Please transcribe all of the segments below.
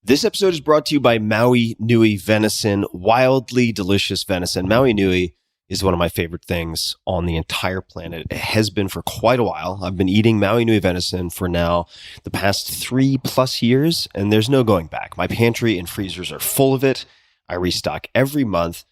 This episode is brought to you by Maui Nui Venison, wildly delicious venison. Maui Nui is one of my favorite things on the entire planet. It has been for quite a while. I've been eating Maui Nui venison for now the past 3+ years, and there's no going back. My pantry and freezers are full of it. I restock every month.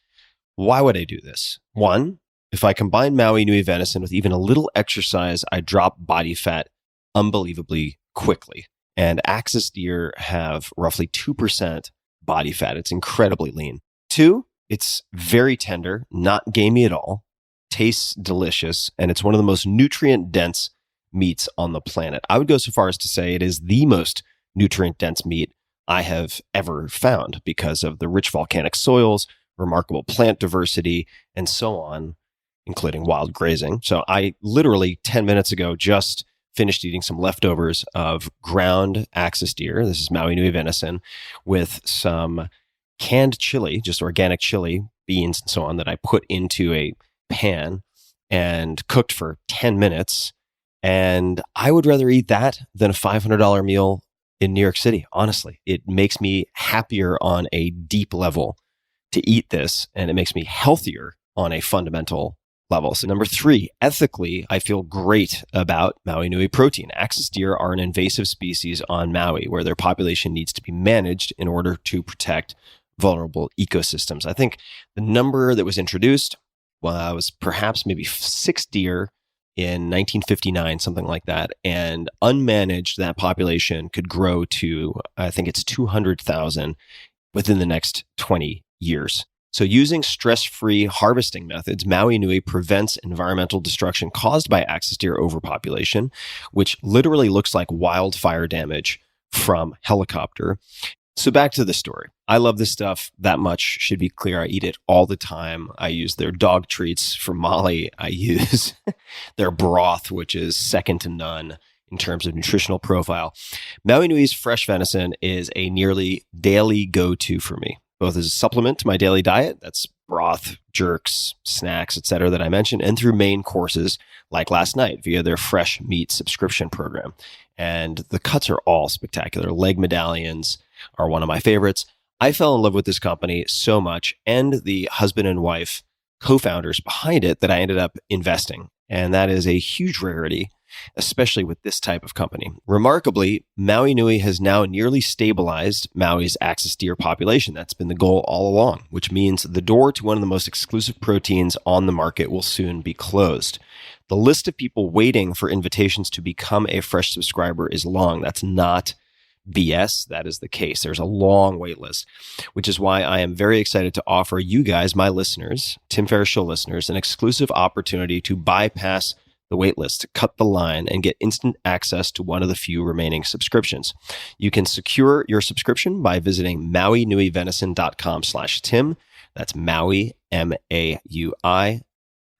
Why would I do this? One, if I combine Maui Nui venison with even a little exercise, I drop body fat unbelievably quickly. And Axis deer have roughly 2% body fat. It's incredibly lean. Two, it's very tender, not gamey at all, tastes delicious, and it's one of the most nutrient-dense meats on the planet. I would go so far as to say it is the most nutrient-dense meat I have ever found because of the rich volcanic soils, remarkable plant diversity, and so on, including wild grazing. So I literally 10 minutes ago just finished eating some leftovers of ground Axis deer. This is Maui Nui venison with some canned chili, just organic chili, beans and so on that I put into a pan and cooked for 10 minutes. And I would rather eat that than a $500 meal in New York City. Honestly, it makes me happier on a deep level to eat this, and it makes me healthier on a fundamental level. So number three, ethically, I feel great about Maui Nui protein. Axis deer are an invasive species on Maui where their population needs to be managed in order to protect vulnerable ecosystems. I think the number that was introduced was perhaps maybe 6 deer in 1959, something like that. And unmanaged, that population could grow to, I think it's 200,000 within the next 20 years. So using stress-free harvesting methods, Maui Nui prevents environmental destruction caused by Axis deer overpopulation, which literally looks like wildfire damage from helicopter. So back to the story. I love this stuff that much. Should be clear. I eat it all the time. I use their dog treats for Molly. I use their broth, which is second to none in terms of nutritional profile. Maui Nui's fresh venison is a nearly daily go-to for me, both as a supplement to my daily diet, that's broth, jerks, snacks, etc. that I mentioned, and through main courses like last night via their fresh meat subscription program. And the cuts are all spectacular. Leg medallions are one of my favorites. I fell in love with this company so much and the husband and wife co-founders behind it that I ended up investing. And that is a huge rarity, especially with this type of company. Remarkably, Maui Nui has now nearly stabilized Maui's Axis deer population. That's been the goal all along, which means the door to one of the most exclusive proteins on the market will soon be closed. The list of people waiting for invitations to become a fresh subscriber is long. That's not BS. That is the case. There's a long wait list, which is why I am very excited to offer you guys, my listeners, Tim Ferriss Show listeners, an exclusive opportunity to bypass the waitlist, to cut the line and get instant access to one of the few remaining subscriptions. You can secure your subscription by visiting mauinuivenison.com/Tim. That's Maui, MAUI,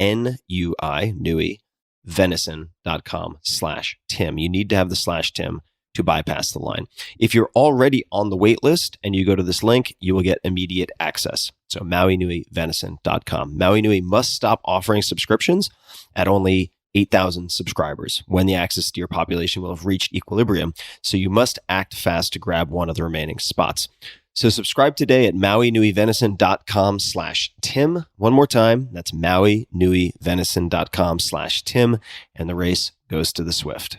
NUI, Nui, venison.com/Tim. You need to have the /Tim to bypass the line. If you're already on the wait list and you go to this link, you will get immediate access. So mauinuivenison.com. Maui Nui must stop offering subscriptions at only 8,000 subscribers when the Axis deer population will have reached equilibrium. So you must act fast to grab one of the remaining spots. So subscribe today at mauinuivenison.com/Tim. One more time, that's mauinuivenison.com/Tim, and the race goes to the swift.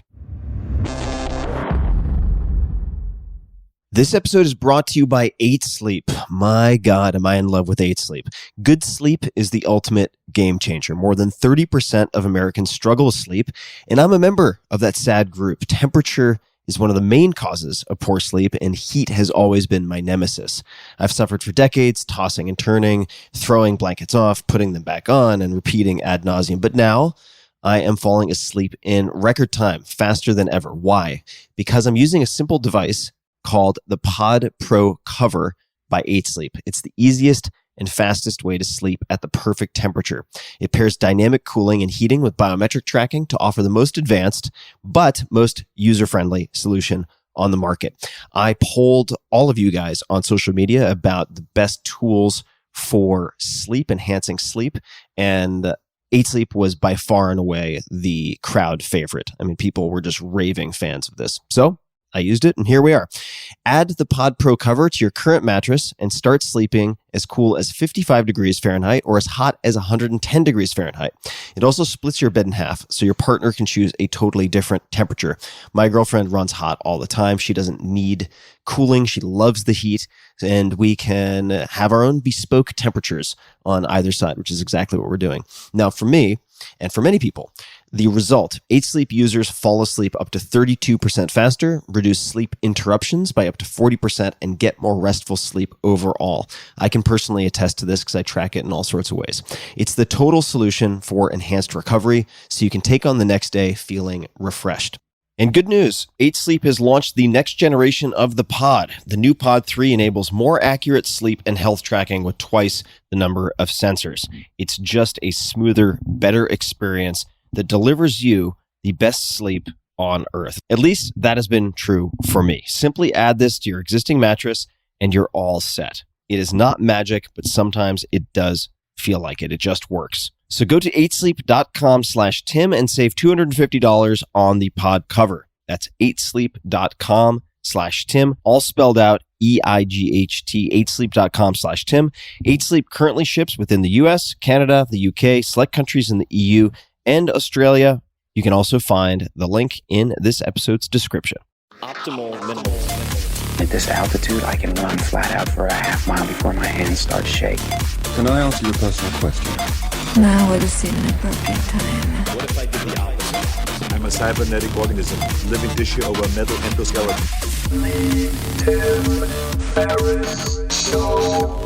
This episode is brought to you by 8 Sleep. My God, am I in love with 8 Sleep. Good sleep is the ultimate game changer. More than 30% of Americans struggle with sleep, and I'm a member of that sad group. Temperature is one of the main causes of poor sleep, and heat has always been my nemesis. I've suffered for decades, tossing and turning, throwing blankets off, putting them back on, and repeating ad nauseum. But now I am falling asleep in record time, faster than ever. Why? Because I'm using a simple device called the Pod Pro Cover by 8 Sleep. It's the easiest and fastest way to sleep at the perfect temperature. It pairs dynamic cooling and heating with biometric tracking to offer the most advanced but most user-friendly solution on the market. I polled all of you guys on social media about the best tools for sleep, enhancing sleep, and 8 Sleep was by far and away the crowd favorite. I mean, people were just raving fans of this. So I used it, and here we are. Add the Pod Pro cover to your current mattress and start sleeping as cool as 55 degrees Fahrenheit or as hot as 110 degrees Fahrenheit. It also splits your bed in half, so your partner can choose a totally different temperature. My girlfriend runs hot all the time. She doesn't need cooling. She loves the heat, and we can have our own bespoke temperatures on either side, which is exactly what we're doing. Now, for me, and for many people, the result, 8 Sleep users fall asleep up to 32% faster, reduce sleep interruptions by up to 40%, and get more restful sleep overall. I can personally attest to this because I track it in all sorts of ways. It's the total solution for enhanced recovery, so you can take on the next day feeling refreshed. And good news, 8 Sleep has launched the next generation of the pod. The new Pod 3 enables more accurate sleep and health tracking with twice the number of sensors. It's just a smoother, better experience that delivers you the best sleep on earth. At least that has been true for me. Simply add this to your existing mattress and you're all set. It is not magic, but sometimes it does feel like it. It just works. So go to 8sleep.com/Tim and save $250 on the pod cover. That's 8sleep.com/Tim, all spelled out EIGHT, 8sleep.com/Tim. 8sleep currently ships within the US, Canada, the UK, select countries in the EU, and Australia. You can also find the link in this episode's description. Optimal minimalism. At this altitude, I can run flat out for a half mile before my hands start shaking. Can I ask you a personal question? Now would seem an appropriate time. What if I did the opposite? I'm a cybernetic organism, living tissue over a metal endoskeleton. Tim Ferriss Show.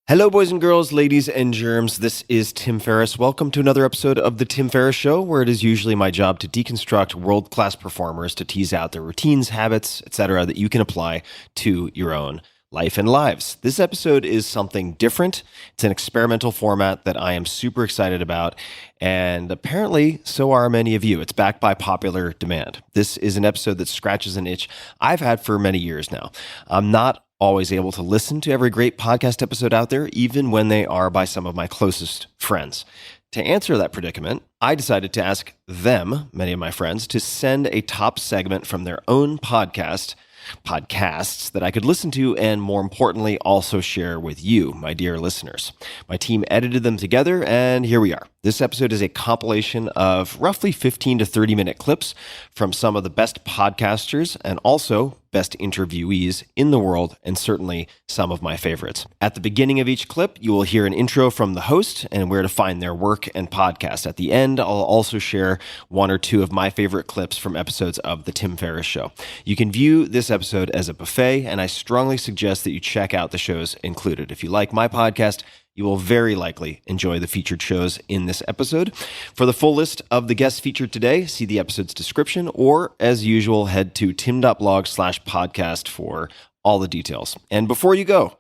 Hello, boys and girls, ladies and germs. This is Tim Ferriss. Welcome to another episode of The Tim Ferriss Show, where it is usually my job to deconstruct world-class performers to tease out their routines, habits, etc., that you can apply to your own life and lives. This episode is something different. It's an experimental format that I am super excited about, and apparently so are many of you. It's backed by popular demand. This is an episode that scratches an itch I've had for many years now. I'm not always able to listen to every great podcast episode out there, even when they are by some of my closest friends. To answer that predicament, I decided to ask them, many of my friends, to send a top segment from their own podcasts that I could listen to and, more importantly, also share with you, my dear listeners. My team edited them together, and here we are. This episode is a compilation of roughly 15 to 30-minute clips from some of the best podcasters and also best interviewees in the world, and certainly some of my favorites. At the beginning of each clip, you will hear an intro from the host and where to find their work and podcast. At the end, I'll also share one or two of my favorite clips from episodes of The Tim Ferriss Show. You can view this episode as a buffet, and I strongly suggest that you check out the shows included. If you like my podcast, you will very likely enjoy the featured shows in this episode. For the full list of the guests featured today, see the episode's description, or as usual, head to tim.blog/podcast for all the details. And before you go,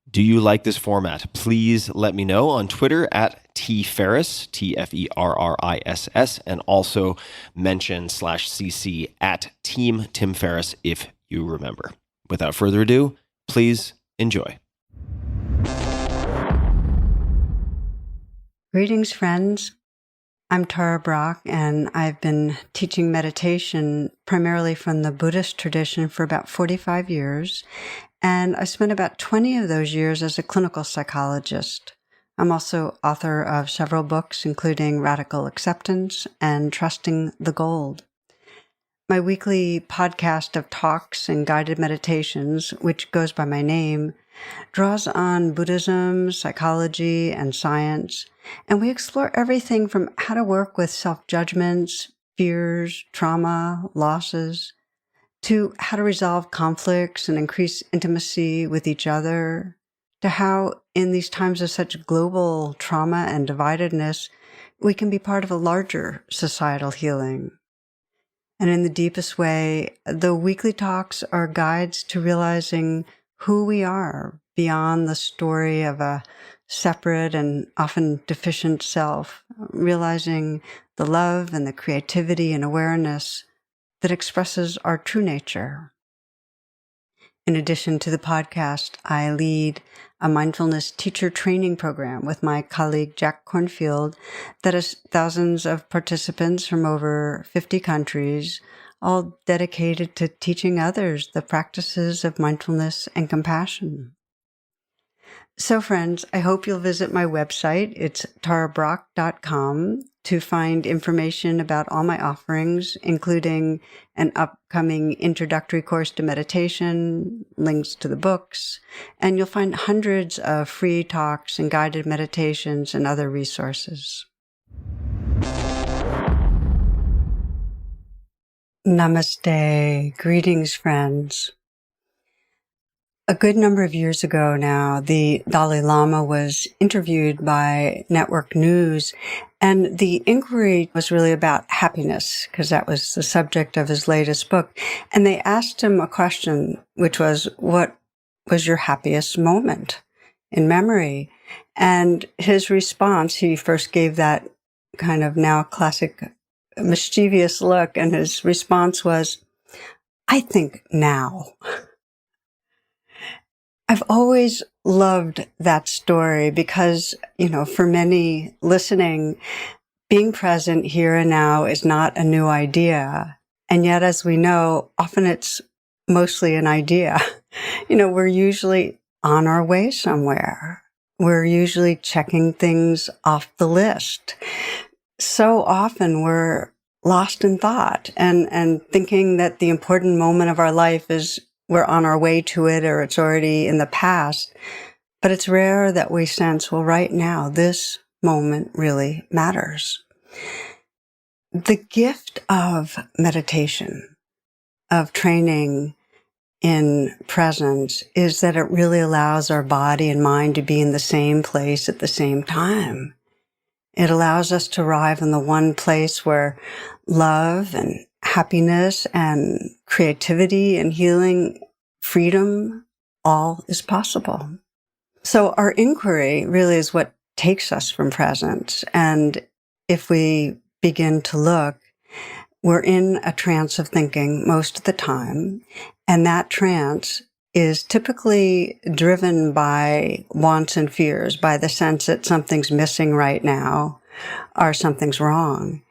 do you like this format? Please let me know on Twitter at tferriss, TFERRISS, and also mention /CC at Team Tim Ferriss if you remember. Without further ado, please enjoy. Greetings, friends. I'm Tara Brach, and I've been teaching meditation primarily from the Buddhist tradition for about 45 years, and I spent about 20 of those years as a clinical psychologist. I'm also author of several books, including Radical Acceptance and Trusting the Gold. My weekly podcast of talks and guided meditations, which goes by my name, draws on Buddhism, psychology, and science, and we explore everything from how to work with self-judgments, fears, trauma, losses, to how to resolve conflicts and increase intimacy with each other, to how, in these times of such global trauma and dividedness, we can be part of a larger societal healing. And in the deepest way, the weekly talks are guides to realizing who we are beyond the story of a separate and often deficient self, realizing the love and the creativity and awareness that expresses our true nature. In addition to the podcast, I lead a mindfulness teacher training program with my colleague Jack Cornfield that has thousands of participants from over 50 countries, all dedicated to teaching others the practices of mindfulness and compassion. So friends, I hope you'll visit my website. It's tarabrach.com to find information about all my offerings, including an upcoming introductory course to meditation, links to the books, and you'll find hundreds of free talks and guided meditations and other resources. Namaste. Greetings, friends. A good number of years ago now, the Dalai Lama was interviewed by Network News, and the inquiry was really about happiness, because that was the subject of his latest book. And they asked him a question, which was, what was your happiest moment in memory? And his response, he first gave that kind of now classic mischievous look, and his response was, I think now. I've always loved that story because, for many listening, being present here and now is not a new idea. And yet, as we know, often it's mostly an idea. We're usually on our way somewhere. We're usually checking things off the list. So often we're lost in thought and thinking that the important moment of our life is we're on our way to it or it's already in the past. But it's rare that we sense, well, right now, this moment really matters. The gift of meditation, of training in presence, is that it really allows our body and mind to be in the same place at the same time. It allows us to arrive in the one place where love and happiness and creativity and healing, freedom, all is possible. So our inquiry really is what takes us from presence. And if we begin to look, we're in a trance of thinking most of the time. And that trance is typically driven by wants and fears, by the sense that something's missing right now or something's wrong.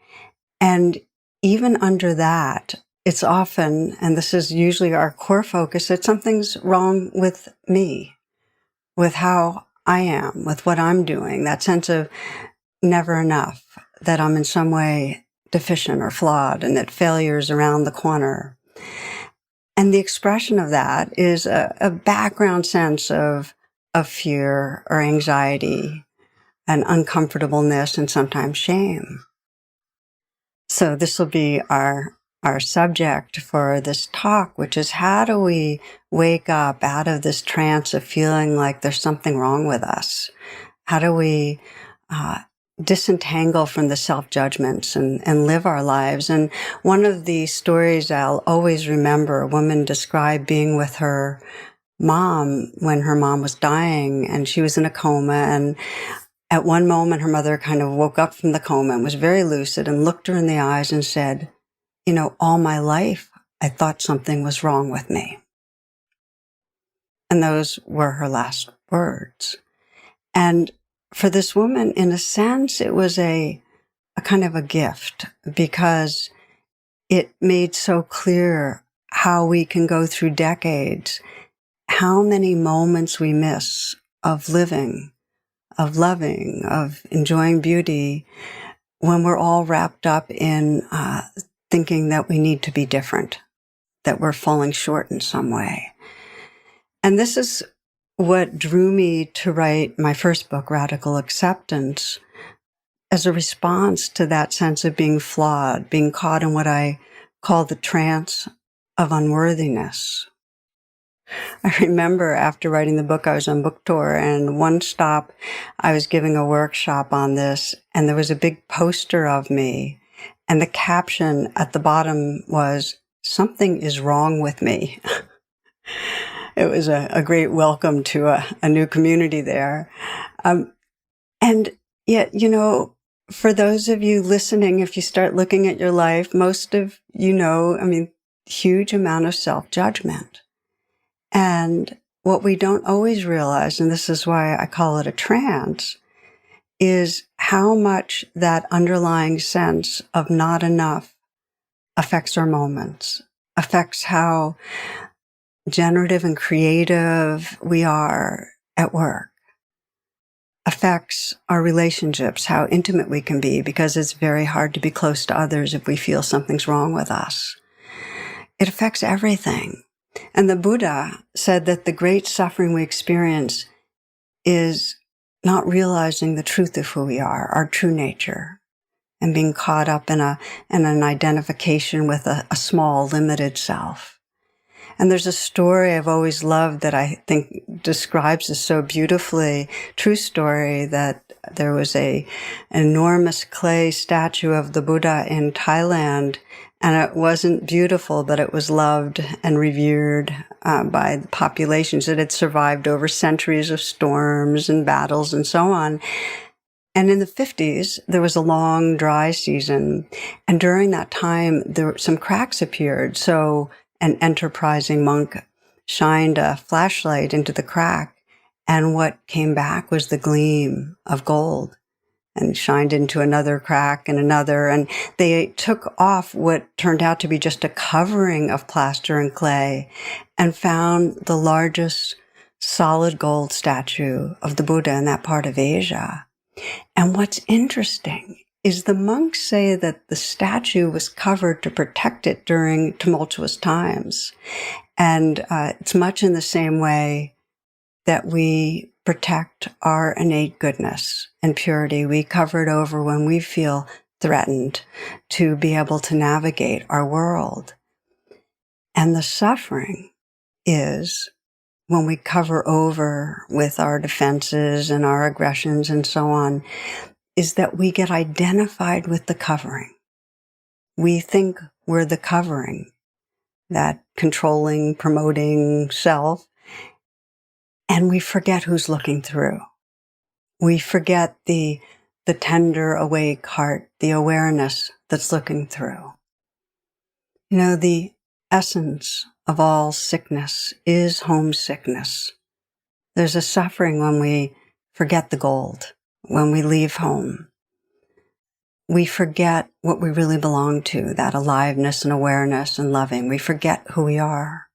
And even under that, it's often, and this is usually our core focus, that something's wrong with me, with how I am, with what I'm doing, that sense of never enough, that I'm in some way deficient or flawed, and that failure is around the corner. And the expression of that is a background sense of fear or anxiety and uncomfortableness and sometimes shame. So this will be our subject for this talk, which is how do we wake up out of this trance of feeling like there's something wrong with us? How do we disentangle from the self-judgments and live our lives? And one of the stories I'll always remember, a woman described being with her mom when her mom was dying, and she was in a coma, and at one moment, her mother kind of woke up from the coma and was very lucid and looked her in the eyes and said, all my life, I thought something was wrong with me. And those were her last words. And for this woman, in a sense, it was a kind of a gift, because it made so clear how we can go through decades, how many moments we miss of living, of loving, of enjoying beauty, when we're all wrapped up in thinking that we need to be different, that we're falling short in some way. And this is what drew me to write my first book, Radical Acceptance, as a response to that sense of being flawed, being caught in what I call the trance of unworthiness. I remember after writing the book, I was on book tour, and one stop, I was giving a workshop on this, and there was a big poster of me, and the caption at the bottom was, "Something is wrong with me." It was a great welcome to a new community there. And yet, for those of you listening, if you start looking at your life, most of huge amount of self-judgment. And what we don't always realize, and this is why I call it a trance, is how much that underlying sense of not enough affects our moments, affects how generative and creative we are at work, affects our relationships, how intimate we can be, because it's very hard to be close to others if we feel something's wrong with us. It affects everything. And the Buddha said that the great suffering we experience is not realizing the truth of who we are, our true nature, and being caught up in an identification with a small, limited self. And there's a story I've always loved that I think describes this so beautifully, true story, that there was an enormous clay statue of the Buddha in Thailand, and it wasn't beautiful, but it was loved and revered by the populations. It had survived over centuries of storms and battles and so on. And in the 50s, there was a long dry season. And during that time, some cracks appeared. So an enterprising monk shined a flashlight into the crack. And what came back was the gleam of gold, and shined into another crack and another. And they took off what turned out to be just a covering of plaster and clay and found the largest solid gold statue of the Buddha in that part of Asia. And what's interesting is the monks say that the statue was covered to protect it during tumultuous times. And it's much in the same way that we protect our innate goodness and purity. We cover it over when we feel threatened to be able to navigate our world. And the suffering is when we cover over with our defenses and our aggressions and so on, is that we get identified with the covering. We think we're the covering, that controlling, promoting self, and we forget who's looking through. We forget the tender, awake heart, the awareness that's looking through. You know, the essence of all sickness is homesickness. There's a suffering when we forget the gold, when we leave home. We forget what we really belong to, that aliveness and awareness and loving. We forget who we are.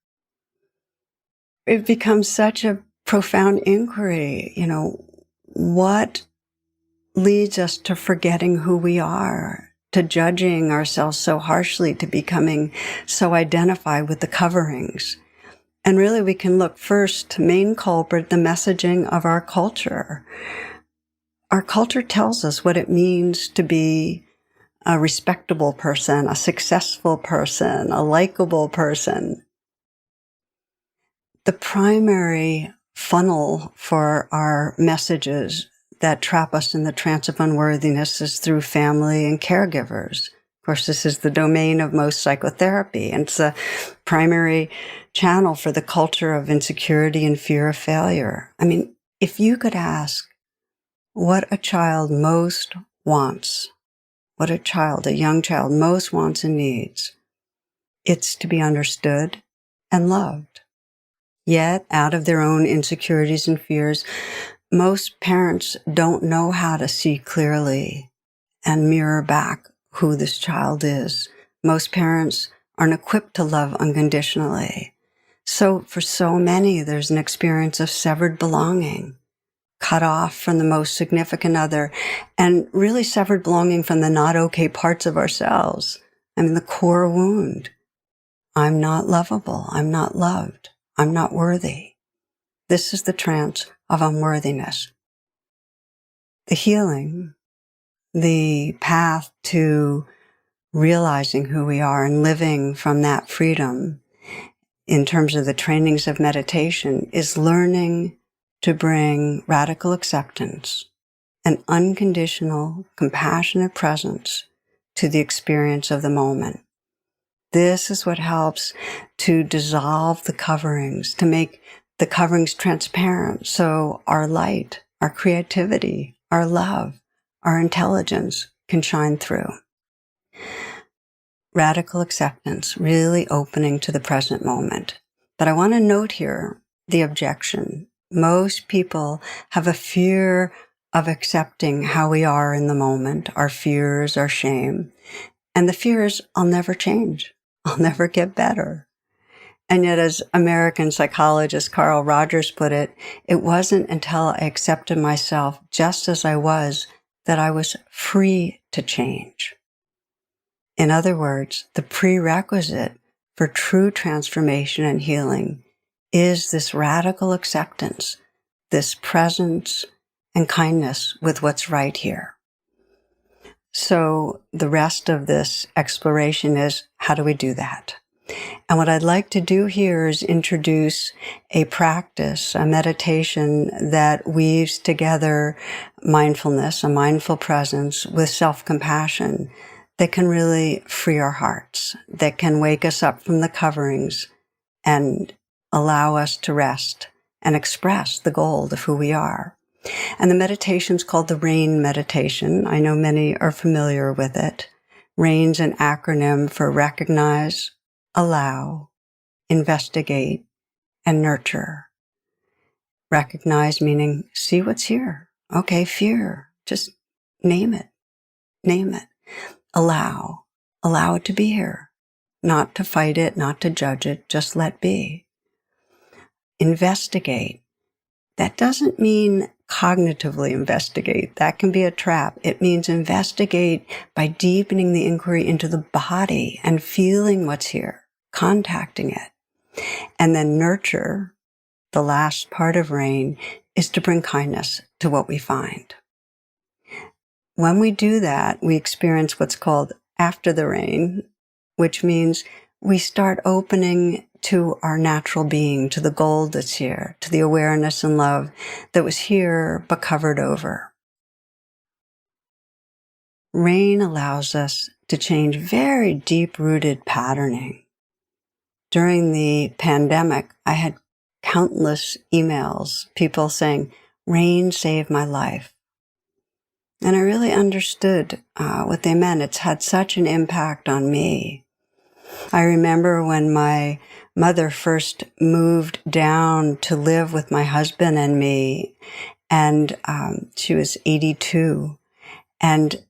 It becomes such a profound inquiry, you know, what leads us to forgetting who we are, to judging ourselves so harshly, to becoming so identified with the coverings. And really we can look first, main culprit, the messaging of our culture. Our culture tells us what it means to be a respectable person, a successful person, a likable person. The primary funnel for our messages that trap us in the trance of unworthiness is through family and caregivers. Of course, this is the domain of most psychotherapy, and it's a primary channel for the culture of insecurity and fear of failure. I mean, if you could ask what a child most wants, what a young child most wants and needs, it's to be understood and loved. Yet, out of their own insecurities and fears, most parents don't know how to see clearly and mirror back who this child is. Most parents aren't equipped to love unconditionally. So for so many, there's an experience of severed belonging, cut off from the most significant other, and really severed belonging from the not okay parts of ourselves. I mean, the core wound. I'm not lovable. I'm not loved. I'm not worthy. This is the trance of unworthiness. The healing, the path to realizing who we are and living from that freedom in terms of the trainings of meditation is learning to bring radical acceptance and unconditional, compassionate presence to the experience of the moment. This is what helps to dissolve the coverings, to make the coverings transparent so our light, our creativity, our love, our intelligence can shine through. Radical acceptance, really opening to the present moment. But I want to note here the objection. Most people have a fear of accepting how we are in the moment, our fears, our shame. And the fear is, I'll never change. I'll never get better. And yet, as American psychologist Carl Rogers put it, it wasn't until I accepted myself just as I was that I was free to change. In other words, the prerequisite for true transformation and healing is this radical acceptance, this presence and kindness with what's right here. So the rest of this exploration is, how do we do that? And what I'd like to do here is introduce a practice, a meditation that weaves together mindfulness, a mindful presence with self-compassion that can really free our hearts, that can wake us up from the coverings and allow us to rest and express the gold of who we are. And the meditation is called the RAIN meditation. I know many are familiar with it. RAIN's an acronym for recognize, allow, investigate, and nurture. Recognize meaning see what's here. Okay, fear. Just name it. Name it. Allow. Allow it to be here. Not to fight it, not to judge it, just let be. Investigate. That doesn't mean cognitively investigate. That can be a trap. It means investigate by deepening the inquiry into the body and feeling what's here, contacting it. And then nurture, the last part of RAIN, is to bring kindness to what we find. When we do that, we experience what's called after the RAIN, which means we start opening to our natural being, to the gold that's here, to the awareness and love that was here but covered over. RAIN allows us to change very deep-rooted patterning. During the pandemic, I had countless emails, people saying, RAIN saved my life. And I really understood what they meant. It's had such an impact on me. I remember when my mother first moved down to live with my husband and me, and she was 82, and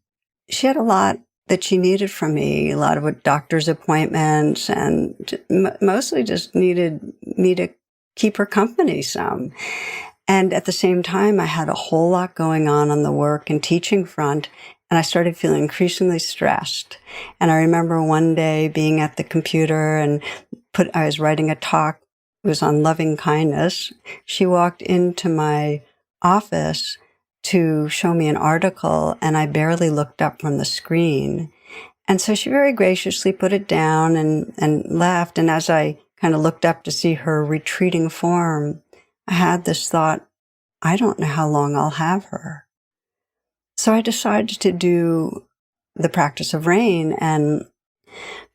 she had a lot that she needed from me, a lot of doctor's appointments, and mostly just needed me to keep her company some. And at the same time, I had a whole lot going on the work and teaching front, and I started feeling increasingly stressed. And I remember one day being at the computer and I was writing a talk. It was on loving kindness. She walked into my office to show me an article, and I barely looked up from the screen. And so she very graciously put it down and left. And as I kind of looked up to see her retreating form, I had this thought, I don't know how long I'll have her. So I decided to do the practice of RAIN and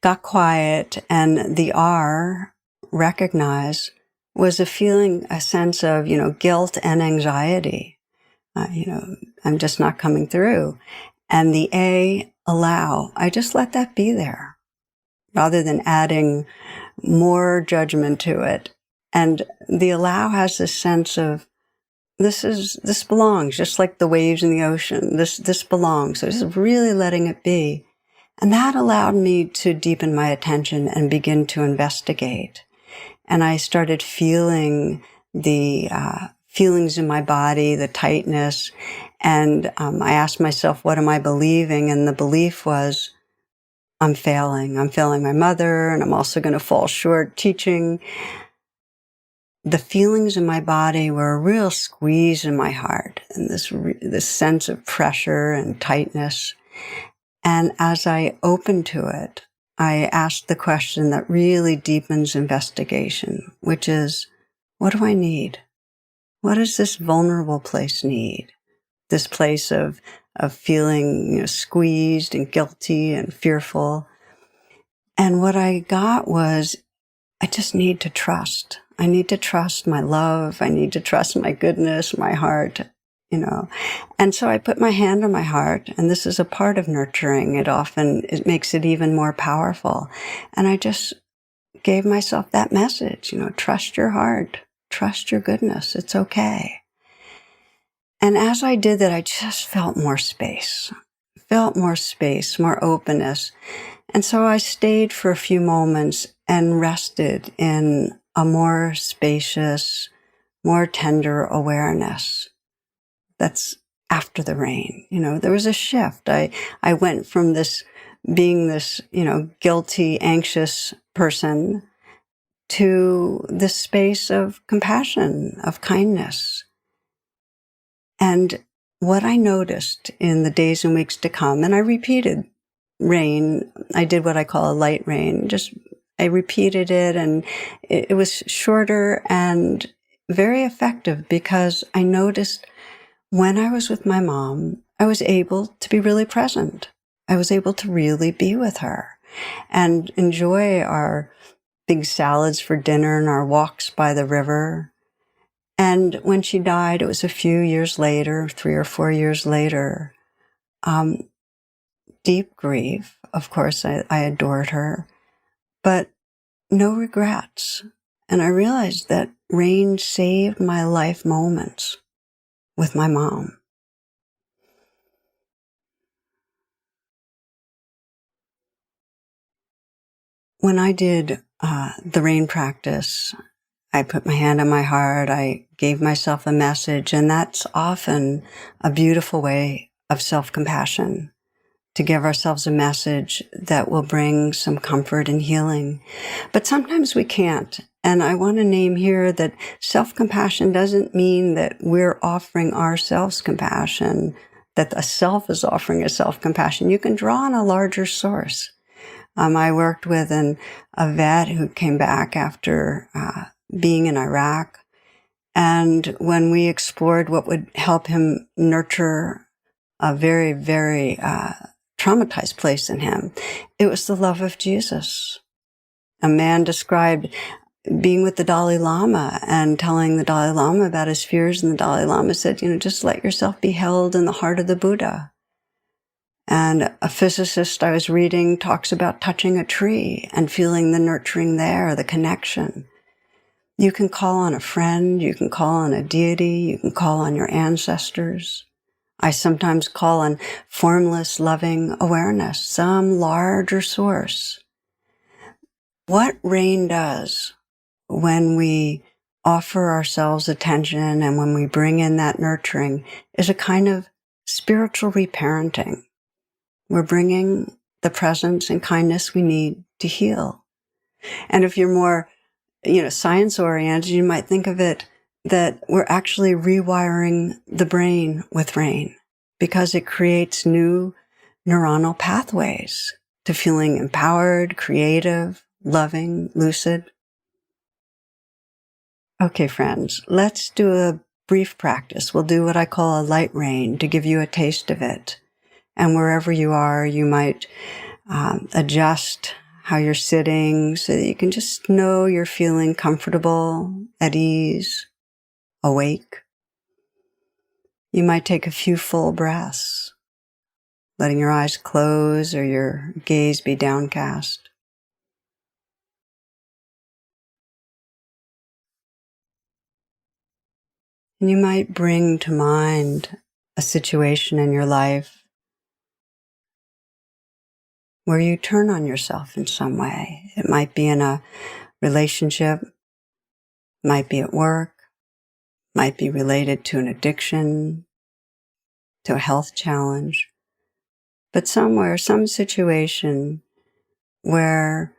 got quiet, and the R, recognize, was a feeling, a sense of, guilt and anxiety. I'm just not coming through. And the A, allow, I just let that be there rather than adding more judgment to it. And the allow has this sense of, this belongs, just like the waves in the ocean. This belongs. So just really letting it be. And that allowed me to deepen my attention and begin to investigate. And I started feeling the feelings in my body, the tightness. And I asked myself, what am I believing? And the belief was, I'm failing. I'm failing my mother, and I'm also going to fall short teaching. The feelings in my body were a real squeeze in my heart, and this sense of pressure and tightness. And as I opened to it, I asked the question that really deepens investigation, which is, what do I need? What does this vulnerable place need? This place of feeling, squeezed and guilty and fearful. And what I got was, I just need to trust. I need to trust my love. I need to trust my goodness, my heart, And so I put my hand on my heart, and this is a part of nurturing. It makes it even more powerful. And I just gave myself that message, trust your heart, trust your goodness, it's okay. And as I did that, I just felt more space, more openness. And so I stayed for a few moments and rested in a more spacious, more tender awareness. That's after the rain. There was a shift. I went from being this, guilty, anxious person to this space of compassion, of kindness. And what I noticed in the days and weeks to come, and I repeated rain, I did what I call a light rain, I repeated it, and it was shorter and very effective because I noticed when I was with my mom, I was able to be really present. I was able to really be with her and enjoy our big salads for dinner and our walks by the river. And when she died, it was a few years later, 3 or 4 years later, deep grief. Of course, I adored her, but no regrets. And I realized that rain saved my life moments with my mom. When I did the rain practice, I put my hand on my heart, I gave myself a message, and that's often a beautiful way of self-compassion, to give ourselves a message that will bring some comfort and healing. But sometimes we can't. And I want to name here that self-compassion doesn't mean that we're offering ourselves compassion, that the self is offering a self-compassion. You can draw on a larger source. I worked with a vet who came back after being in Iraq. And when we explored what would help him nurture a very, very traumatized place in him, it was the love of Jesus. A man described being with the Dalai Lama and telling the Dalai Lama about his fears, and the Dalai Lama said, just let yourself be held in the heart of the Buddha. And a physicist I was reading talks about touching a tree and feeling the nurturing there, the connection. You can call on a friend, you can call on a deity, you can call on your ancestors. I sometimes call on formless, loving awareness, some larger source. What rain does when we offer ourselves attention and when we bring in that nurturing is a kind of spiritual reparenting. We're bringing the presence and kindness we need to heal. And if you're more, science-oriented, you might think of it that we're actually rewiring the brain with rain because it creates new neuronal pathways to feeling empowered, creative, loving, lucid. Okay, friends, let's do a brief practice. We'll do what I call a light rain to give you a taste of it. And wherever you are, you might adjust how you're sitting so that you can just know you're feeling comfortable, at ease, awake. You might take a few full breaths, letting your eyes close or your gaze be downcast. And you might bring to mind a situation in your life where you turn on yourself in some way. It might be in a relationship, might be at work, might be related to an addiction, to a health challenge, but somewhere, some situation where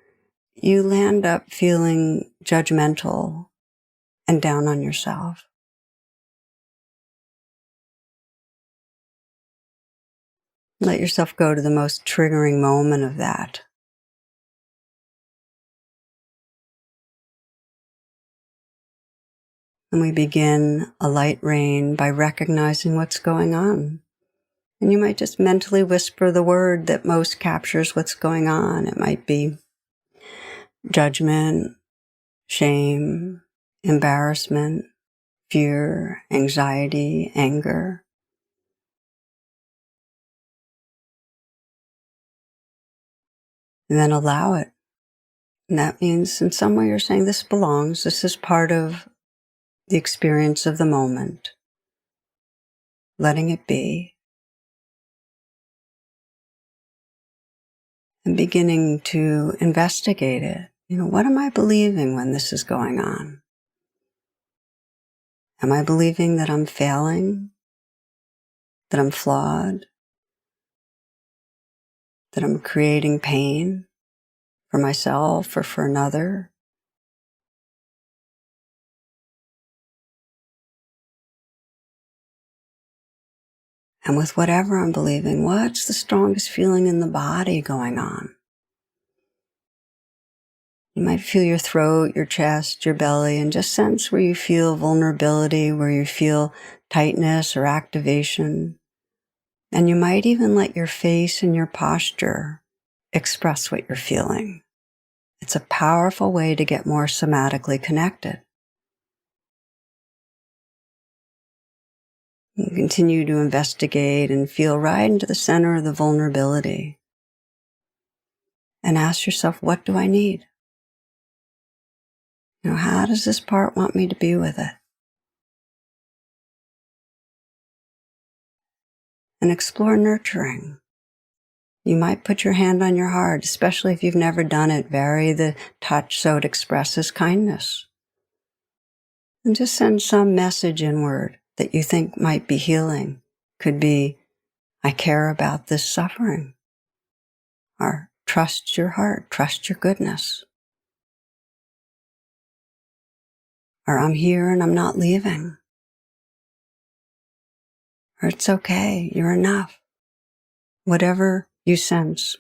you land up feeling judgmental and down on yourself. Let yourself go to the most triggering moment of that. And we begin a light rain by recognizing what's going on. And you might just mentally whisper the word that most captures what's going on. It might be judgment, shame, embarrassment, fear, anxiety, anger. And then allow it. And that means in some way you're saying this belongs, this is part of the experience of the moment. Letting it be. And beginning to investigate it. What am I believing when this is going on? Am I believing that I'm failing? That I'm flawed? That I'm creating pain for myself or for another? And with whatever I'm believing, what's the strongest feeling in the body going on? You might feel your throat, your chest, your belly, and just sense where you feel vulnerability, where you feel tightness or activation. And you might even let your face and your posture express what you're feeling. It's a powerful way to get more somatically connected. You continue to investigate and feel right into the center of the vulnerability. And ask yourself, what do I need? How does this part want me to be with it? And explore nurturing. You might put your hand on your heart, especially if you've never done it. Vary the touch so it expresses kindness. And just send some message inward that you think might be healing. Could be, I care about this suffering. Or trust your heart, trust your goodness. Or I'm here and I'm not leaving. Or it's okay, you're enough. Whatever you sense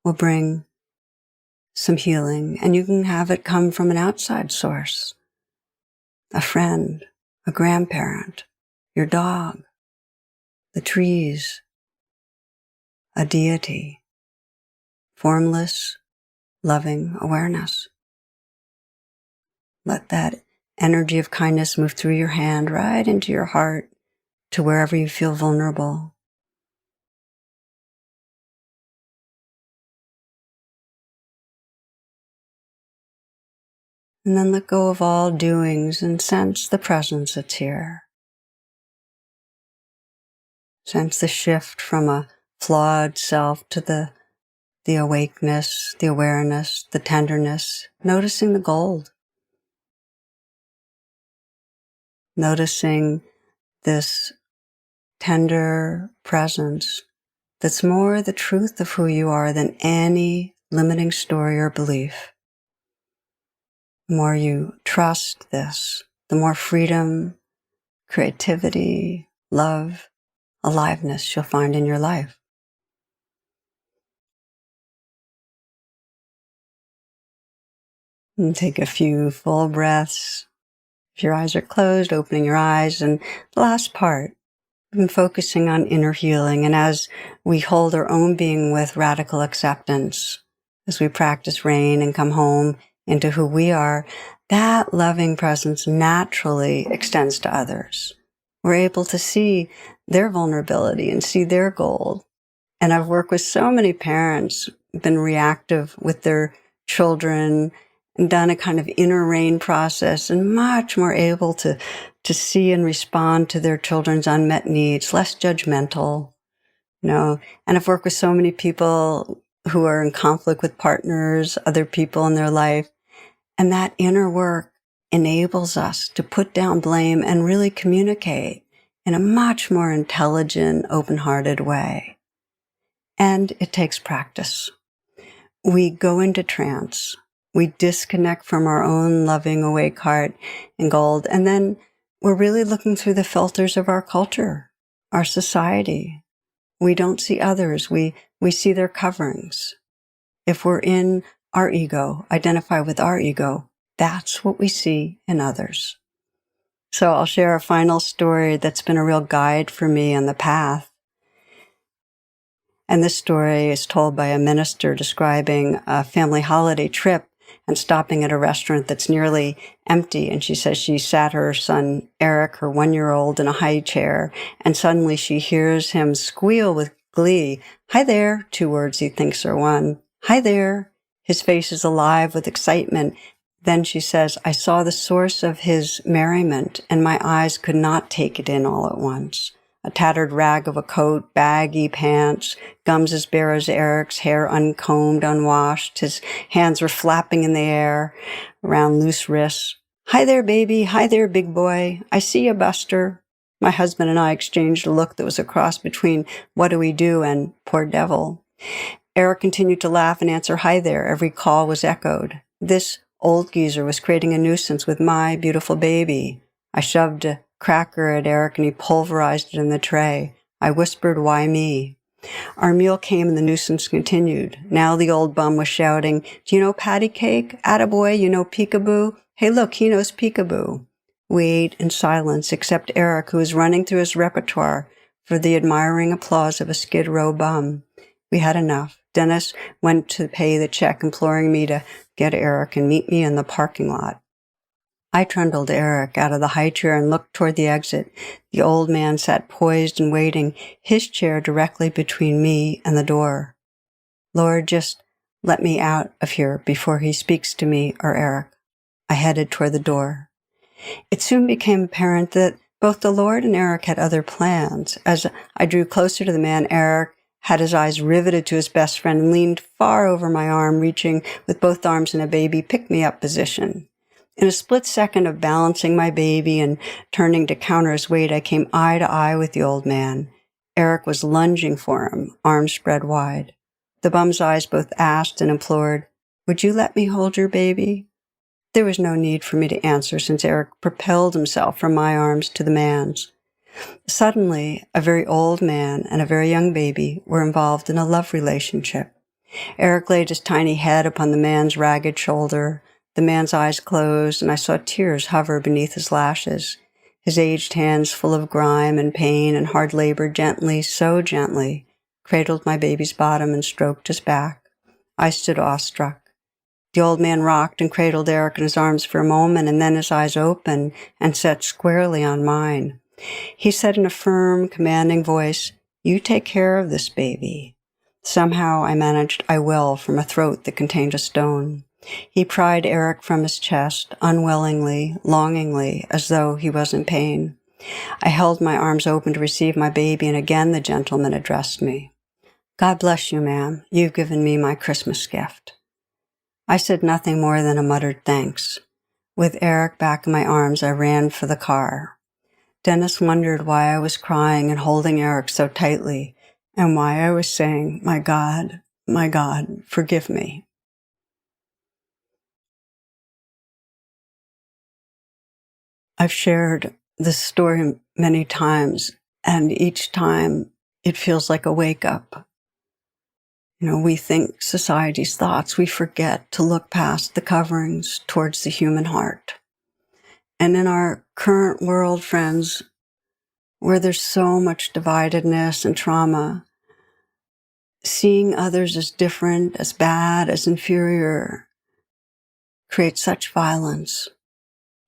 will bring some healing, and you can have it come from an outside source. A friend, a grandparent, your dog, the trees, a deity, formless, loving awareness. Let that energy of kindness move through your hand right into your heart to wherever you feel vulnerable. And then let go of all doings and sense the presence that's here. Sense the shift from a flawed self to the awakeness, the awareness, the tenderness, noticing the gold. Noticing this tender presence that's more the truth of who you are than any limiting story or belief. The more you trust this, the more freedom, creativity, love, aliveness you'll find in your life. And take a few full breaths. If your eyes are closed, opening your eyes. And the last part, we've been focusing on inner healing. And as we hold our own being with radical acceptance, as we practice rain and come home into who we are, that loving presence naturally extends to others. We're able to see their vulnerability and see their gold. And I've worked with so many parents, been reactive with their children, and done a kind of inner rain process, and much more able to see and respond to their children's unmet needs, less judgmental, And I've worked with so many people who are in conflict with partners, other people in their life. And that inner work enables us to put down blame and really communicate in a much more intelligent, open-hearted way. And it takes practice. We go into trance. We disconnect from our own loving, awake heart and gold. And then we're really looking through the filters of our culture, our society. We don't see others. We see their coverings. If we're in our ego, identify with our ego, that's what we see in others. So I'll share a final story that's been a real guide for me on the path. And this story is told by a minister describing a family holiday trip and stopping at a restaurant that's nearly empty. And she says she sat her son, Eric, her 1-year-old, in a high chair, and suddenly she hears him squeal with glee, "Hi there," 2 words he thinks are one. "Hi there." His face is alive with excitement. Then she says, I saw the source of his merriment, and my eyes could not take it in all at once. A tattered rag of a coat, baggy pants, gums as bare as Eric's, hair uncombed, unwashed. His hands were flapping in the air around loose wrists. Hi there, baby. Hi there, big boy. I see you, Buster. My husband and I exchanged a look that was a cross between what do we do and poor devil. Eric continued to laugh and answer hi there. Every call was echoed. This old geezer was creating a nuisance with my beautiful baby. I shoved a cracker at Eric and he pulverized it in the tray. I whispered, why me? Our meal came and the nuisance continued. Now the old bum was shouting, do you know patty cake? Attaboy, you know peekaboo? Hey, look, he knows peekaboo. We ate in silence, except Eric, who was running through his repertoire for the admiring applause of a Skid Row bum. We had enough. Dennis went to pay the check, imploring me to get Eric and meet me in the parking lot. I trundled Eric out of the high chair and looked toward the exit. The old man sat poised and waiting, his chair directly between me and the door. Lord, just let me out of here before he speaks to me or Eric. I headed toward the door. It soon became apparent that both the Lord and Eric had other plans. As I drew closer to the man, Eric had his eyes riveted to his best friend and leaned far over my arm, reaching with both arms in a baby pick-me-up position. In a split second of balancing my baby and turning to counter his weight, I came eye to eye with the old man. Eric was lunging for him, arms spread wide. The bum's eyes both asked and implored, would you let me hold your baby? There was no need for me to answer since Eric propelled himself from my arms to the man's. Suddenly, a very old man and a very young baby were involved in a love relationship. Eric laid his tiny head upon the man's ragged shoulder. The man's eyes closed, and I saw tears hover beneath his lashes. His aged hands, full of grime and pain and hard labor, gently, so gently, cradled my baby's bottom and stroked his back. I stood awestruck. The old man rocked and cradled Eric in his arms for a moment, and then his eyes opened and set squarely on mine. He said in a firm, commanding voice, you take care of this baby. Somehow I managed I will from a throat that contained a stone. He pried Eric from his chest, unwillingly, longingly, as though he was in pain. I held my arms open to receive my baby, and again the gentleman addressed me. God bless you, ma'am. You've given me my Christmas gift. I said nothing more than a muttered thanks. With Eric back in my arms, I ran for the car. Dennis wondered why I was crying and holding Eric so tightly, and why I was saying, my God, forgive me. I've shared this story many times, and each time it feels like a wake-up. You know, we think society's thoughts. We forget to look past the coverings towards the human heart. And in our current world, friends, where there's so much dividedness and trauma, seeing others as different, as bad, as inferior, creates such violence.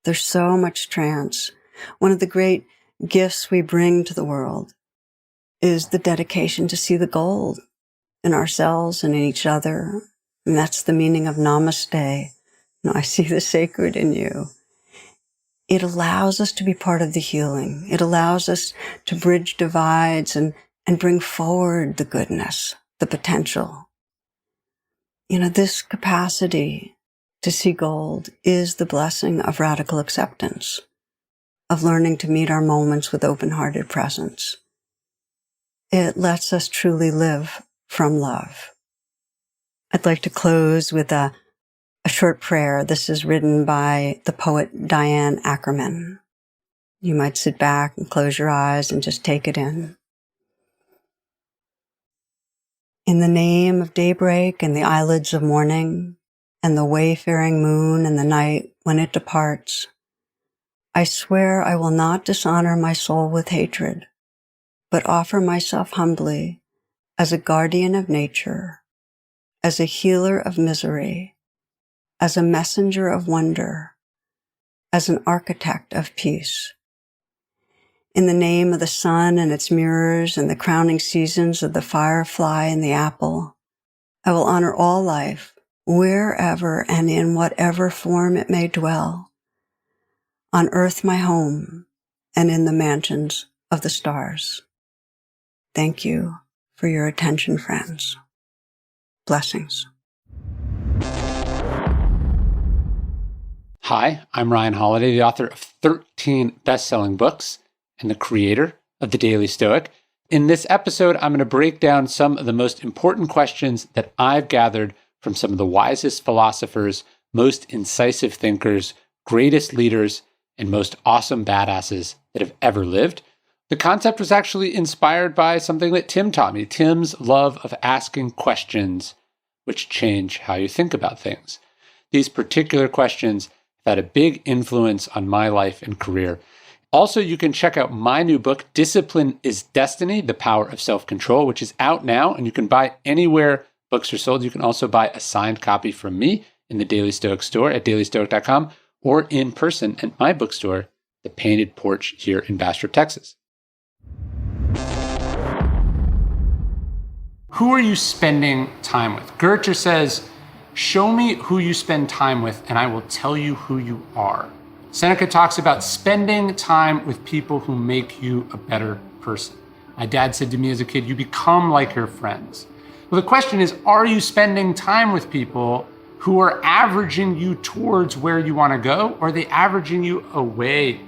There's so much trance. One of the great gifts we bring to the world is the dedication to see the gold in ourselves and in each other. And that's the meaning of namaste. I see the sacred in you. It allows us to be part of the healing. It allows us to bridge divides and bring forward the goodness, the potential. This capacity to see gold is the blessing of radical acceptance, of learning to meet our moments with open-hearted presence. It lets us truly live from love. I'd like to close with a short prayer. This is written by the poet Diane Ackerman. You might sit back and close your eyes and just take it in. In the name of daybreak and the eyelids of morning, and the wayfaring moon and the night when it departs, I swear I will not dishonor my soul with hatred, but offer myself humbly as a guardian of nature, as a healer of misery, as a messenger of wonder, as an architect of peace. In the name of the sun and its mirrors and the crowning seasons of the firefly and the apple, I will honor all life wherever and in whatever form it may dwell, on earth my home, and in the mansions of the stars. Thank you for your attention, friends. Blessings. Hi, I'm Ryan Holiday, the author of 13 best-selling books and the creator of The Daily Stoic. In this episode, I'm going to break down some of the most important questions that I've gathered from some of the wisest philosophers, most incisive thinkers, greatest leaders, and most awesome badasses that have ever lived. The concept was actually inspired by something that Tim taught me, Tim's love of asking questions which change how you think about things. These particular questions have had a big influence on my life and career. Also, you can check out my new book, Discipline is Destiny, The Power of Self-Control, which is out now, and you can buy anywhere books are sold. You can also buy a signed copy from me in the Daily Stoic store at dailystoic.com or in person at my bookstore, The Painted Porch here in Bastrop, Texas. Who are you spending time with? Goethe says, show me who you spend time with, and I will tell you who you are. Seneca talks about spending time with people who make you a better person. My dad said to me as a kid, you become like your friends. Well, the question is, are you spending time with people who are averaging you towards where you want to go, or are they averaging you away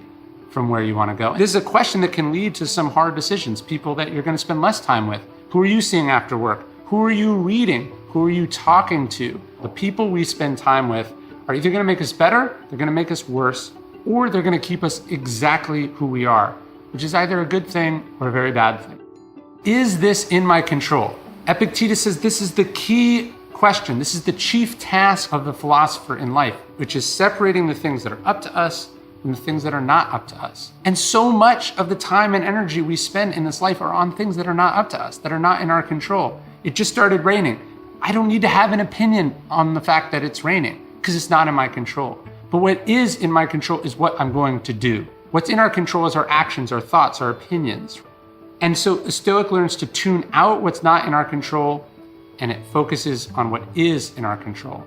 from where you want to go? This is a question that can lead to some hard decisions, people that you're going to spend less time with. Who are you seeing after work? Who are you reading? Who are you talking to? The people we spend time with are either going to make us better, they're going to make us worse, or they're going to keep us exactly who we are, which is either a good thing or a very bad thing. Is this in my control? Epictetus says this is the key question. This is the chief task of the philosopher in life, which is separating the things that are up to us from the things that are not up to us. And so much of the time and energy we spend in this life are on things that are not up to us, that are not in our control. It just started raining. I don't need to have an opinion on the fact that it's raining because it's not in my control. But what is in my control is what I'm going to do. What's in our control is our actions, our thoughts, our opinions. And so the Stoic learns to tune out what's not in our control, and it focuses on what is in our control.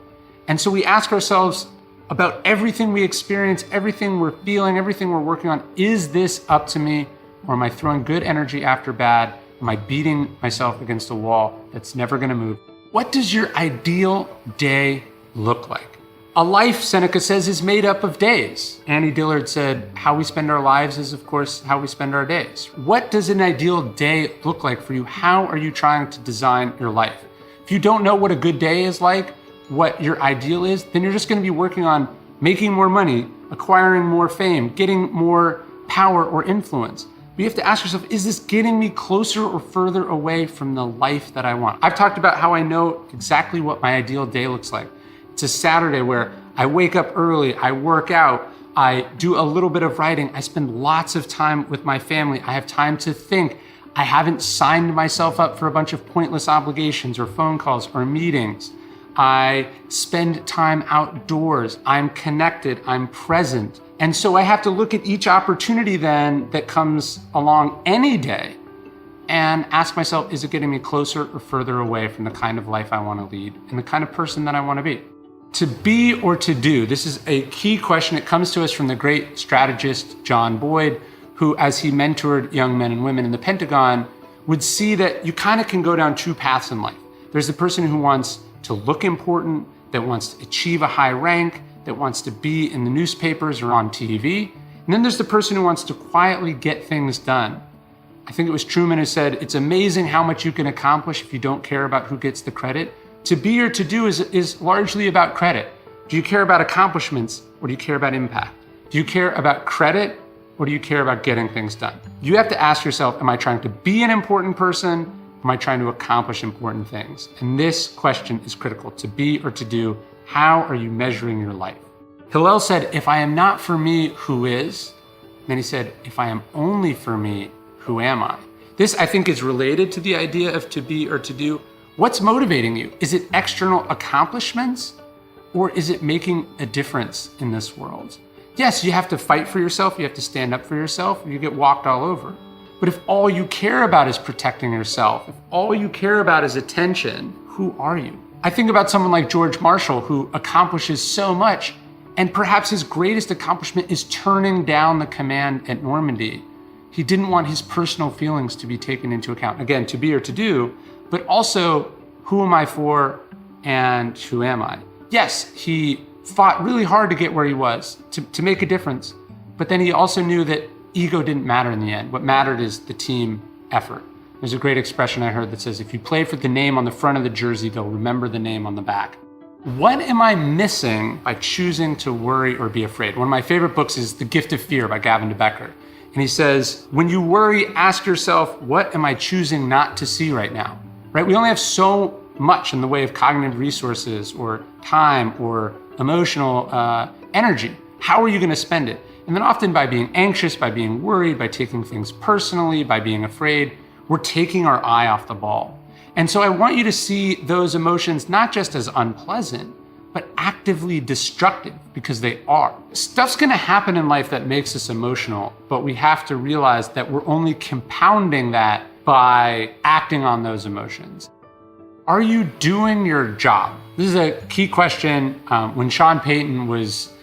And so we ask ourselves about everything we experience, everything we're feeling, everything we're working on, is this up to me, or am I throwing good energy after bad? Am I beating myself against a wall that's never gonna move? What does your ideal day look like? A life, Seneca says, is made up of days. Annie Dillard said, how we spend our lives is, of course, how we spend our days. What does an ideal day look like for you? How are you trying to design your life? If you don't know what a good day is like, what your ideal is, then you're just going to be working on making more money, acquiring more fame, getting more power or influence. But you have to ask yourself, is this getting me closer or further away from the life that I want? I've talked about how I know exactly what my ideal day looks like. It's a Saturday where I wake up early, I work out, I do a little bit of writing, I spend lots of time with my family, I have time to think. I haven't signed myself up for a bunch of pointless obligations or phone calls or meetings. I spend time outdoors, I'm connected, I'm present. And so I have to look at each opportunity then that comes along any day and ask myself, is it getting me closer or further away from the kind of life I want to lead and the kind of person that I want to be? To be or to do, this is a key question. It comes to us from the great strategist John Boyd, who, as he mentored young men and women in the Pentagon, would see that you kind of can go down two paths in life. There's the person who wants to look important, that wants to achieve a high rank, that wants to be in the newspapers or on TV. And then there's the person who wants to quietly get things done. I think it was Truman who said, it's amazing how much you can accomplish if you don't care about who gets the credit. To be or to do is largely about credit. Do you care about accomplishments or do you care about impact? Do you care about credit or do you care about getting things done? You have to ask yourself, am I trying to be an important person? Am I trying to accomplish important things? And this question is critical. To be or to do, how are you measuring your life? Hillel said, if I am not for me, who is? And then he said, if I am only for me, who am I? This, I think, is related to the idea of to be or to do. What's motivating you? Is it external accomplishments or is it making a difference in this world? Yes, you have to fight for yourself. You have to stand up for yourself or you get walked all over. But if all you care about is protecting yourself, if all you care about is attention, who are you? I think about someone like George Marshall, who accomplishes so much, and perhaps his greatest accomplishment is turning down the command at Normandy. He didn't want his personal feelings to be taken into account. Again, to be or to do, but also, who am I for and who am I? Yes, he fought really hard to get where he was, to make a difference. But then he also knew that ego didn't matter in the end. What mattered is the team effort. There's a great expression I heard that says, if you play for the name on the front of the jersey, they'll remember the name on the back. What am I missing by choosing to worry or be afraid? One of my favorite books is The Gift of Fear by Gavin de Becker. And he says, when you worry, ask yourself, what am I choosing not to see right now? Right? We only have so much in the way of cognitive resources or time or emotional energy. How are you going to spend it? And then often by being anxious, by being worried, by taking things personally, by being afraid, we're taking our eye off the ball. And so I want you to see those emotions not just as unpleasant, but actively destructive, because they are. Stuff's gonna happen in life that makes us emotional, but we have to realize that we're only compounding that by acting on those emotions. Are you doing your job? This is a key question. When Sean Payton was